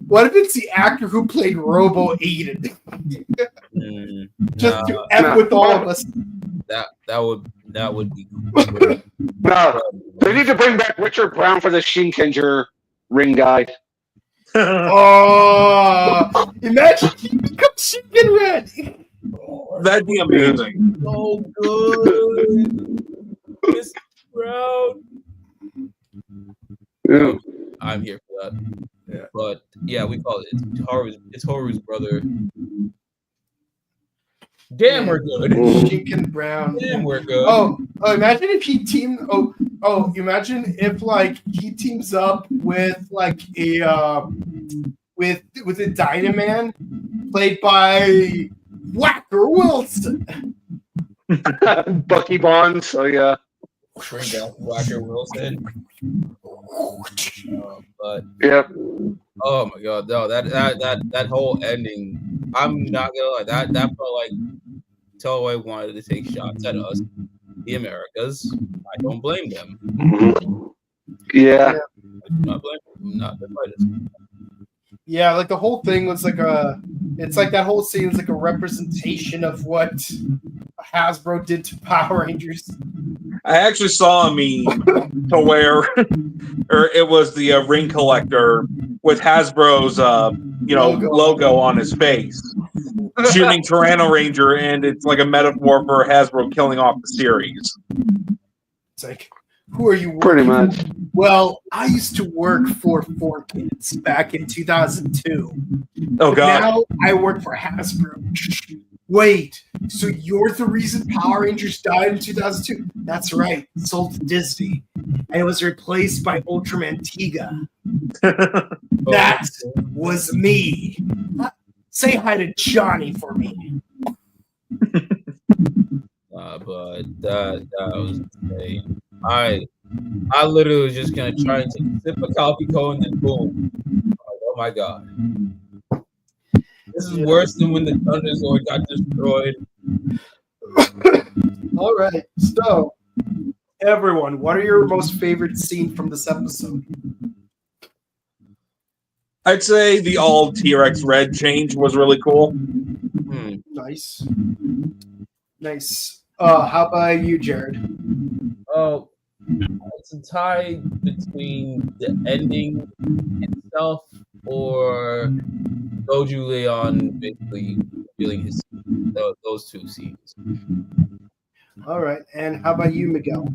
What if it's the actor who played Robo Aiden? Just to F with all of us. That would be No, they need to bring back Richard Brown for the Shinkenger ring guy. Oh, imagine he becomes Shinken Red. That'd be amazing. so good. Mr. Brown. Yeah. I'm here for that. Yeah. But yeah, we call it. It's Horu's brother. Damn, we're good. Shinken Brown. Damn, we're good. Oh, imagine if he teamed. Imagine if like he teams up with like a with a Dynaman played by Whacker Wilson. Bucky Bonds. Oh yeah. Bring down Whacker Wilson. But Yep. oh my god, no, that whole ending. I'm not gonna lie, that felt like Toei wanted to take shots at us, the Americas. I don't blame them. Yeah. I do not blame them. Not the fighters. Yeah, like the whole thing was like it's like that whole scene is like a representation of what Hasbro did to Power Rangers. I actually saw a meme to where, or it was the ring collector with Hasbro's, logo on his face, shooting Tyranno Ranger, and it's like a metaphor for Hasbro killing off the series. It's like, who are you working Pretty much. for? Well, I used to work for 4Kids back in 2002. Oh God! Now I work for Hasbro. Wait, so you're the reason Power Rangers died in 2002? That's right, sold to Disney, and it was replaced by Ultraman Tiga. That was me. Say hi to Johnny for me. But that was insane. I literally was just gonna try and take a sip of coffee cone and boom. Oh my god. This is worse than when the Thunderzord got destroyed. All right, so everyone, what are your most favorite scene from this episode? I'd say the all T-Rex red change was really cool. Nice. How about you, Jared? Oh, it's a tie between the ending itself or Goju Leon basically revealing his those two scenes. All right, and how about you, Miguel?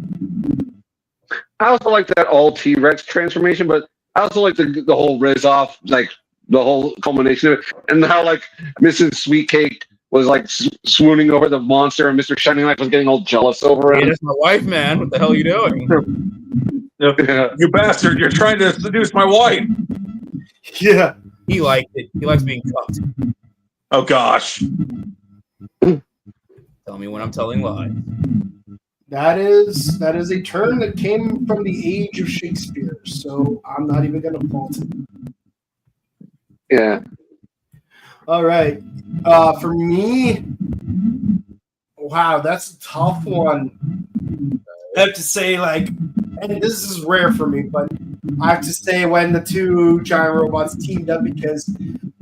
I also like that all T-Rex transformation, but I also like the whole Riz off, like the whole culmination of it, and how like Mrs. Sweetcake was like swooning over the monster, and Mr. Shining Light was getting all jealous over him. Hey, that's my wife, man. What the hell are you doing? Yeah. You bastard! You're trying to seduce my wife. Yeah. He liked it. He likes being cuffed. Oh gosh. Tell me when I'm telling lies. That is a term that came from the age of Shakespeare, so I'm not even going to fault it. Yeah. All right. For me, wow, that's a tough one. I have to say, like, and this is rare for me, but I have to say when the two giant robots teamed up because,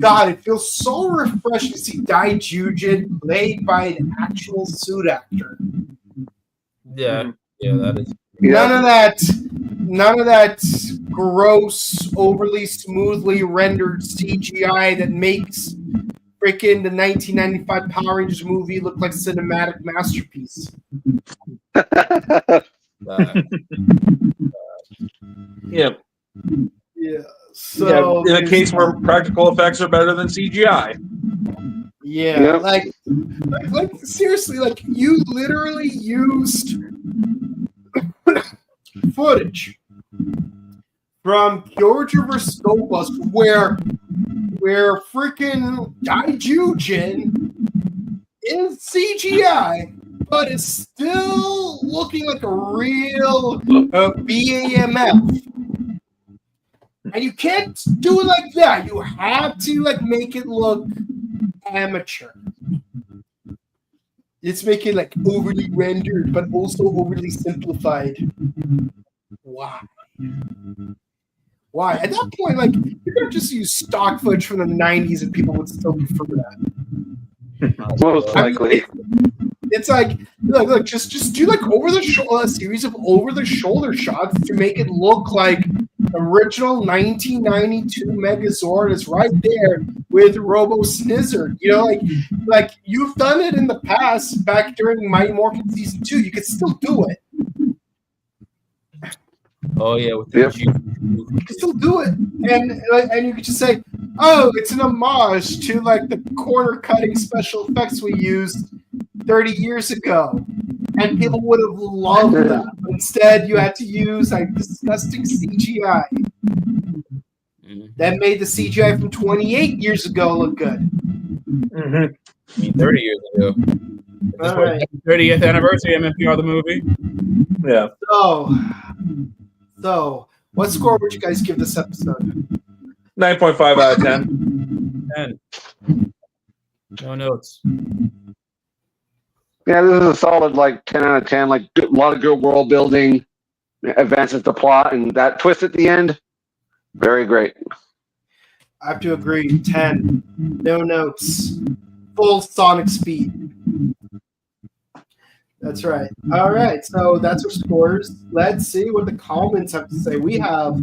God, it feels so refreshing to see Daijujin played by an actual suit actor. Yeah, that is. None of that gross, overly smoothly rendered CGI that makes freaking the 1995 Power Rangers movie looked like a cinematic masterpiece. Yeah. Yeah. So in a case where practical effects are better than CGI. Yeah, Yep. like seriously, like you literally used footage from Gozyuger vs. Goldbuster where freaking Daijujin is CGI, but it's still looking like a real BAMF. And you can't do it like that. You have to like make it look amateur. It's making like overly rendered, but also overly simplified. Why? Why? At that point, like you could have just used stock footage from the '90s, and people would still prefer that. Most likely. It's like, look, just do like a series of over the shoulder shots to make it look like original 1992 Megazord is right there with Robo Snizzard. You know, like you've done it in the past back during Mighty Morphin Season 2. You could still do it. Oh yeah, with the You can still do it, and you could just say, "Oh, it's an homage to like the corner cutting special effects we used 30 years ago," and people would have loved that. But instead, you had to use like disgusting CGI that made the CGI from 28 years ago look good. I mean, 30 years ago. This was Right. 30th anniversary MMPR the movie. Yeah. So, what score would you guys give this episode? 9.5 out of 10. 10. No notes. Yeah, this is a solid like 10 out of 10. Like a lot of good world building, advances the plot, and that twist at the end, very great. I have to agree. 10. No notes. Full sonic speed. That's right. All right. So that's our scores. Let's see what the comments have to say. We have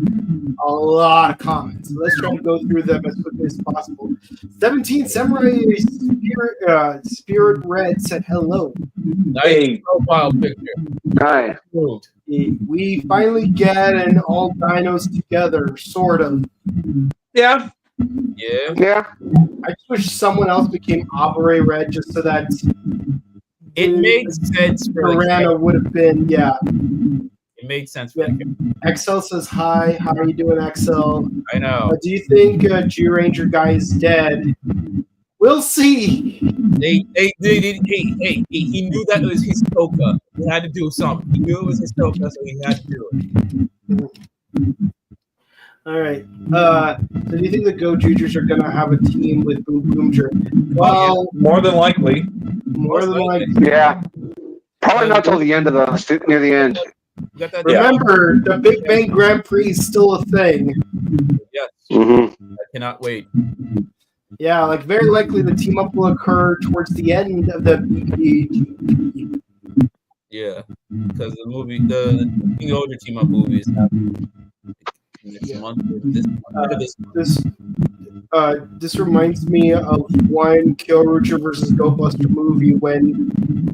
a lot of comments. So let's try to go through them as quickly as possible. 17 Samurai Spirit Red said hello. Nice profile picture. Nice. We finally get an all dinos together, sort of. Yeah. Yeah. Yeah. I just wish someone else became Abare Red just so that It made sense for Piranha would have been, yeah. It made sense for XL says hi. How are you doing, XL? I know. Do you think G Ranger guy is dead? We'll see. He knew that it was his Toka. He had to do something. He knew it was his Toka, so he had to do it. All right. So do you think the Gozyugers are going to have a team with Boom Boomger? Well, more than likely. More than likely. Yeah. Probably not till the end of near the end. Remember, the Big Bang Grand Prix is still a thing. Yes. Mm-hmm. I cannot wait. Yeah, like very likely the team up will occur towards the end of the BPG. Yeah, because the movie, the King Older team up movie is happening next month. This reminds me of one Kyoryuger versus GoBuster movie when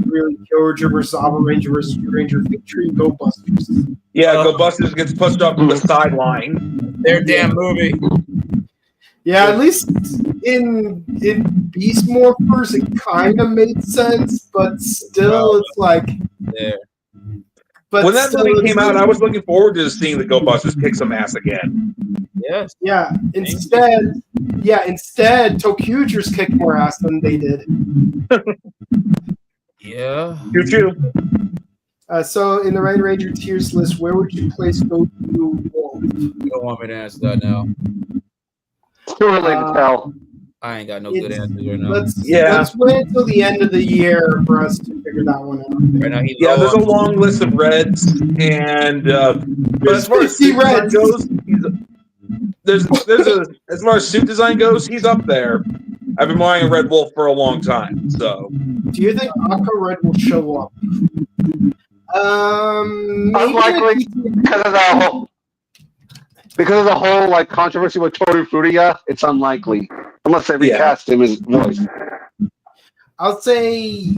really Kyoryuger versus Aba Ranger versus Ranger featuring GoBusters. Yeah, GoBusters gets pushed up to the sideline. Their damn movie. Yeah, at least in Beast Morphers it kind of made sense, but still it's like there. But when that movie came out, I was looking forward to seeing the GoBusters kick some ass again. Yes. Yeah. Instead, Tokyougers kicked more ass than they did. Yeah. Choo choo. So in the Red Ranger tiers list, where would you place Goku Wolf? You don't want me to answer that now. It's too early to tell. I ain't got no good answers right now. Let's wait until the end of the year for us to figure that one out. Right now, there's a long list of reds, and but as far as suit design goes, as far as suit design goes, he's up there. I've been wanting a Red Wolf for a long time. So, do you think Aqua Red will show up? Unlikely because of the whole like controversy with Toru Furuya. It's unlikely. unless they recast him as voice. I'll say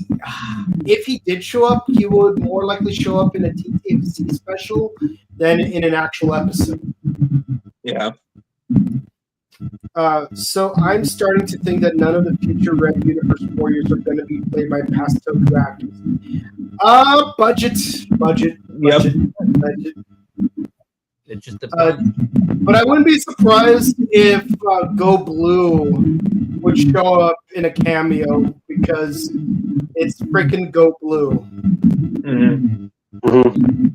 if he did show up, he would more likely show up in a TTFC special than in an actual episode. Yeah. So I'm starting to think that none of the future Red Universe Warriors are going to be played by past Toku actors. Budget. It just depends. But I wouldn't be surprised if Go Blue would show up in a cameo because it's freaking Go Blue. Mm-hmm. Mm-hmm.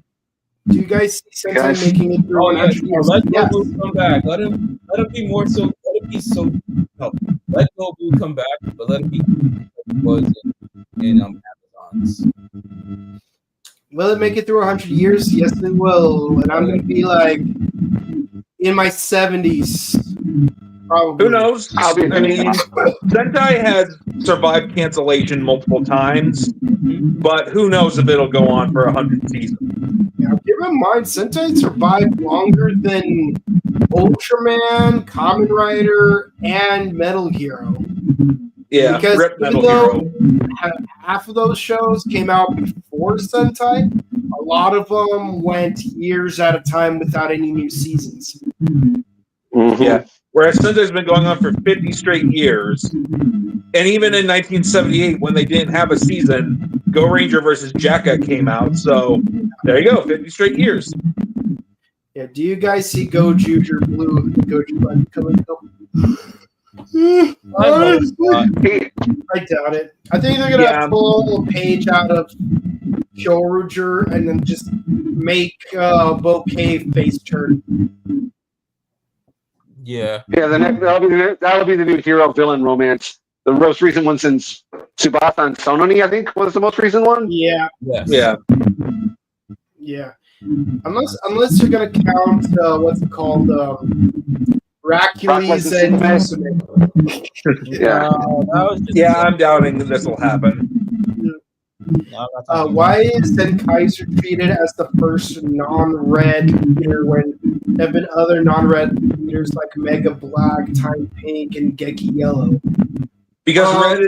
Do you guys see Sentai making it through? Oh yeah, let Go Yes. Blue come back. Let him be more so. Let it be so. No, let Go Blue come back, but let it be like it was in Amazon's. Will it make it through 100 years? Yes, it will. And I'm going to be like in my 70s. Probably. Who knows? I mean, Sentai has survived cancellation multiple times, but who knows if it'll go on for 100 seasons. Yeah, keep in mind, Sentai survived longer than Ultraman, Kamen Rider, and Metal Hero. Yeah, because Rip even Metal though Hero. half of those shows came out before Sentai, a lot of them went years at a time without any new seasons. Mm-hmm. Yeah. Whereas Sentai's been going on for 50 straight years. And even in 1978, when they didn't have a season, Go Ranger versus Jacka came out. So there you go, 50 straight years. Yeah, do you guys see Gozyuger Blue coming up? I doubt it. I think they're gonna pull a page out of Kyoruger and then just make Bouquet face turn. Yeah. Yeah, that'll be the new hero villain romance. The most recent one since Tsubasa and Sononi, I think, was the most recent one. Yeah. Yes. Yeah. Yeah. Unless you're gonna count what's it called, Racules and Musume. Yeah. That was just I'm doubting that this will happen. Why is Zenkaiser treated as the first non-red leader when there have been other non-red leaders like Mega Black, Time Pink, and Geki Yellow? Because Red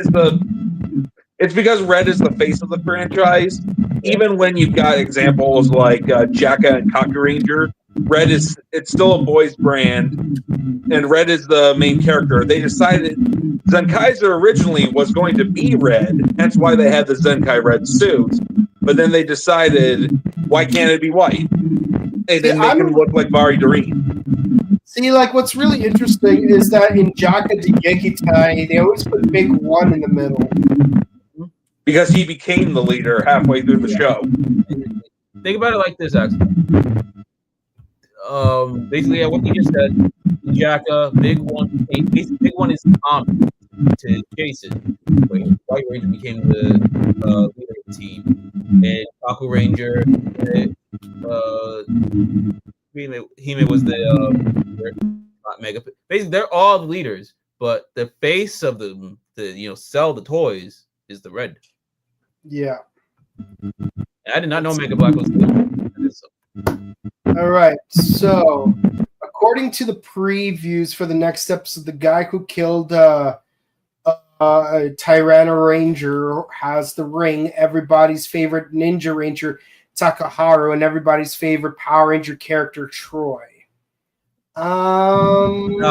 is the face of the franchise. Even when you've got examples like Jacka and Kaku Ranger, it's still a boys brand, and Red is the main character. They decided Zenkaiser originally was going to be red, hence why they had the Zenkai red suit. But then they decided, why can't it be white? And then make him look like Bari Doreen. See, like, what's really interesting is that in Jaka Degekitai, they always put Big One in the middle. Because he became the leader halfway through the show. Think about it like this, actually. Basically, what you just said, Jacka, Big One is common to Jason. White Ranger became the leader of the team, and Kaku Ranger, Hime was the Mega. Basically, they're all the leaders, but the face of them, sell the toys, is the red. Yeah. I did not know Mega Black was the All right, so according to the previews for the next episode, the guy who killed Tyranno Ranger has the ring, everybody's favorite Ninja Ranger, Takaharu, and everybody's favorite Power Ranger character, Troy. Look,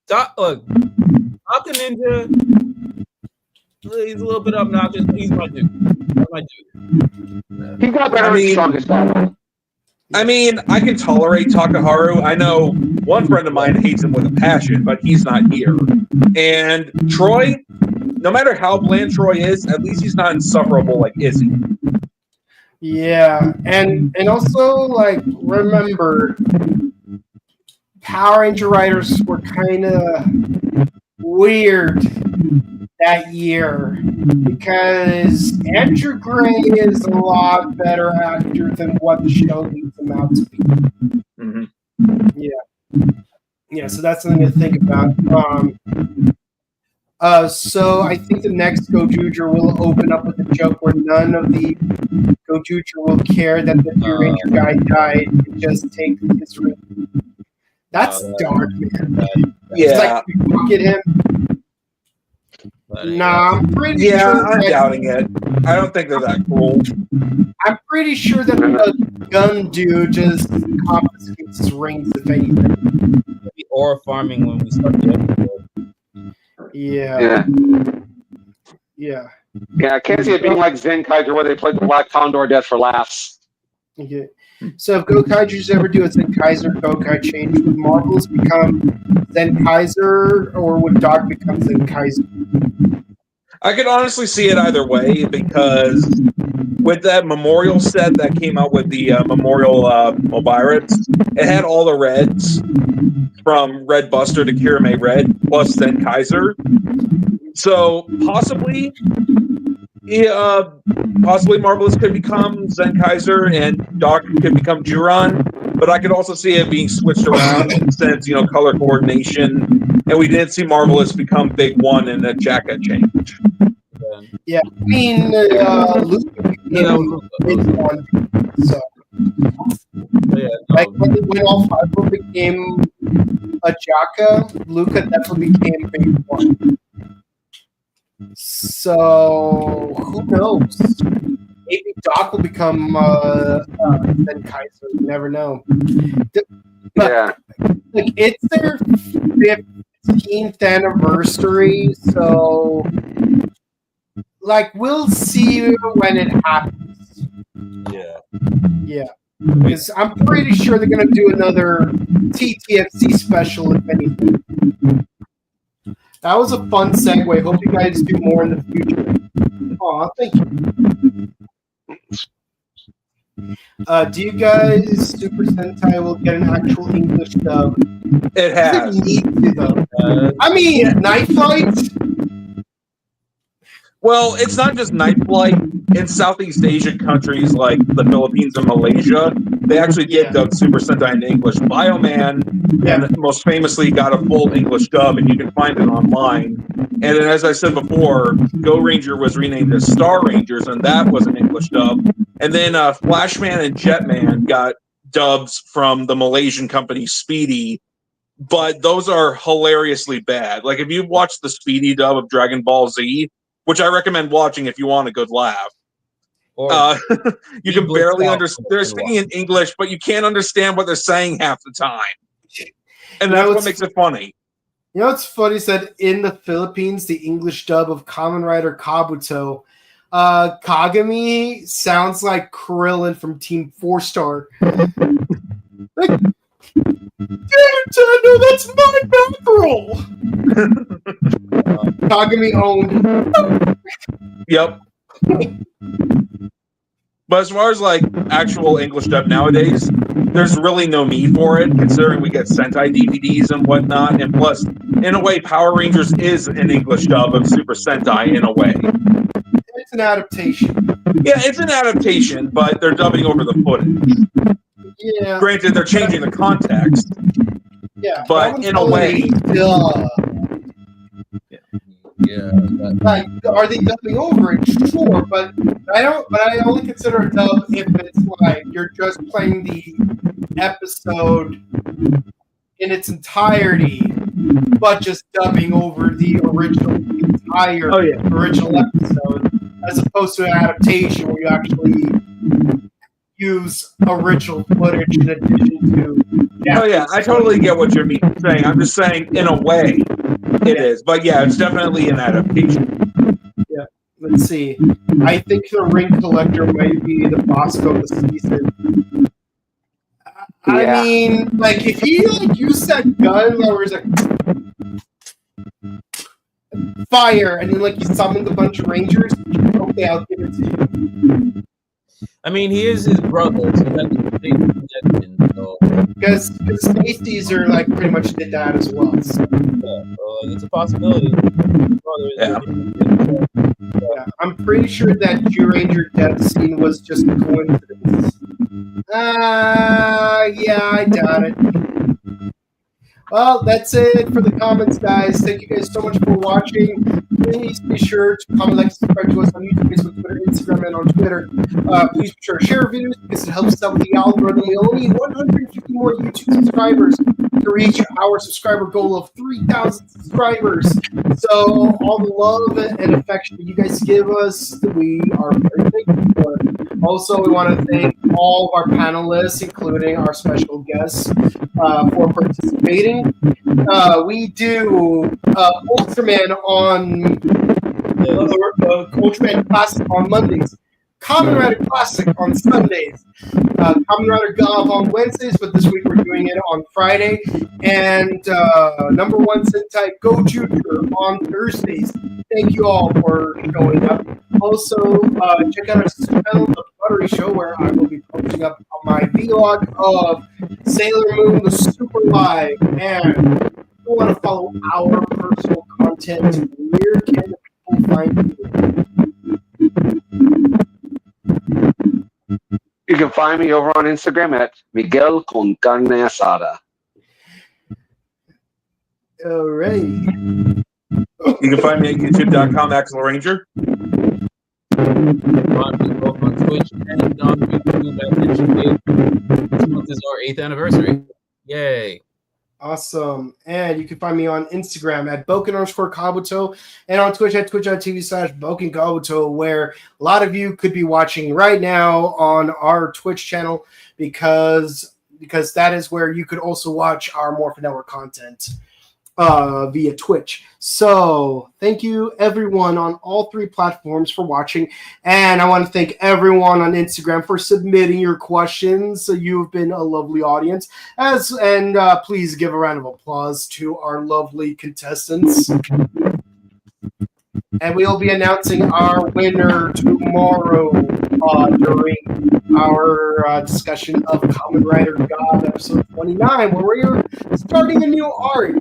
Taka Ninja, he's a little bit obnoxious, but he's my dude. He got better in strongest battle. I mean, I can tolerate Takaharu. I know one friend of mine hates him with a passion, but he's not here. And Troy, no matter how bland Troy is, at least he's not insufferable like Izzy. Yeah, and also, like, remember, Power Ranger writers were kind of weird that year because Andrew Gray is a lot better actor than what the show leads him out to be. Mm-hmm. Yeah, so that's something to think about. So I think the next Gozyuger will open up with a joke where none of the Gozyuger will care that the Ranger guy died and just take his ring. That's dark, man. Yeah, It's like you look at him. Nah, I'm pretty sure. I'm doubting it. I don't think they're that cruel. I'm pretty sure that the gun dude just confiscates rings, if anything. Maybe ore farming when we start the episode. Yeah. Yeah, I can't see it being like Zen Kaiser where they played the Black Condor death for laughs. Okay. So if Gokaijus ever do a Zen Kaiser Gokai change, would Marvelous become Zen Kaiser, or would Dark become Zen Kaiser? I could honestly see it either way because with that memorial set that came out with the memorial Mobiritz, it had all the reds from Red Buster to Kirame Red plus Zen Kaiser. So possibly Marvelous could become Zen Kaiser and Doc could become Juron, but I could also see it being switched around since color coordination, and we didn't see Marvelous become Big One in a jacket change. Yeah, I mean, Luke became Big One, so like when all five of them became a Jaka, Luca definitely became Big One. So who knows? Maybe Doc will become Zen Kaiser. You never know. But, like, it's their 15th anniversary, so like we'll see when it happens. Yeah. Because I'm pretty sure they're gonna do another TTFC special, if anything. That was a fun segue. Hope you guys do more in the future. Aw, thank you. Do you guys Super Sentai will get an actual English dub? It has. Does it need to, though? I mean, Night Flight? Well, it's not just Night Flight. In Southeast Asian countries like the Philippines and Malaysia, they actually did dub Super Sentai in English. Bioman, and most famously, got a full English dub, and you can find it online. And then, as I said before, Go Ranger was renamed as Star Rangers, and that was an English dub. And then Flashman and Jetman got dubs from the Malaysian company Speedy, but those are hilariously bad. Like, if you've watched the Speedy dub of Dragon Ball Z, which I recommend watching if you want a good laugh. You can barely understand. They're speaking in English, but you can't understand what they're saying half the time. And that's what makes it funny. You know what's funny is that in the Philippines, the English dub of Kamen Rider Kabuto, Kagami sounds like Krillin from Team 4-Star. Like, Nintendo, that's my mackerel! Kagami owned. Yep. But as far as like actual English dub nowadays, there's really no need for it, considering we get Sentai DVDs and whatnot. And plus, in a way, Power Rangers is an English dub of Super Sentai in a way. It's an adaptation. Yeah, it's an adaptation, but they're dubbing over the footage. Yeah. Granted, they're changing the context. Yeah. But in a way. Like, are they dubbing over it? Sure, but I only consider a dub if it's like you're just playing the episode in its entirety, but just dubbing over the entire original episode, as opposed to an adaptation where you actually use original footage in addition to. I totally get what you're saying. I'm just saying, in a way, it is. But yeah, it's definitely an adaptation. Yeah. Let's see. I think the Ring Collector might be the Bosco of the season. I mean, like, if he used that gun where he's like fire, and then he summoned a bunch of Rangers, okay, I'll give it to you. I mean, he is his brother, so that's a big connection. So. Because Stacy's pretty much did that as well. So. It's a possibility. I'm pretty sure that Ranger death scene was just a coincidence. I doubt it. Well, that's it for the comments, guys. Thank you guys so much for watching. Please be sure to comment, like, subscribe to us on YouTube, Facebook, Twitter, Instagram, and on Twitter. Please be sure to share videos because it helps out with the algorithm. We only need 150 more YouTube subscribers to reach our subscriber goal of 3,000 subscribers. So all the love and affection that you guys give us, we are very thankful for. Also, we want to thank all of our panelists, including our special guests, for participating. We do Ultraman on Ultraman Classic on Mondays, Kamen Rider Classic on Sundays, Kamen Rider Gov on Wednesdays, but this week we're doing it on Friday, and No.1 Sentai Gozyuger on Thursdays. Thank you all for showing up. Also, check out our sister channel, The Buttery Show, where I will be posting up my vlog of Sailor Moon the Super Live. And if you want to follow our personal content, where can the people find you? You can find me over on Instagram at Miguel con carne asada. All right. You can find me at youtube.com, Axel Ranger. On both on Twitch and on YouTube. As mentioned, this month is our 8th anniversary. Yay. Awesome. And you can find me on Instagram at Boken_Kabuto and on Twitch at twitch.tv/BokenKabuto, where a lot of you could be watching right now on our Twitch channel because that is where you could also watch our Morphin Network content via Twitch. So thank you everyone on all three platforms for watching, and I want to thank everyone on Instagram for submitting your questions. So you've been a lovely audience, and please give a round of applause to our lovely contestants. And we'll be announcing our winner tomorrow during our discussion of Kamen Rider God episode 29, where we're starting a new arc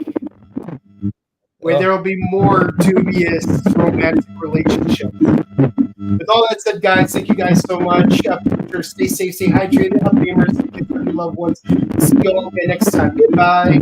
where there will be more dubious romantic relationships. With all that said, guys, thank you guys so much. Sure, stay safe, stay hydrated, help gamers, get your loved ones. See you all again next time. Goodbye.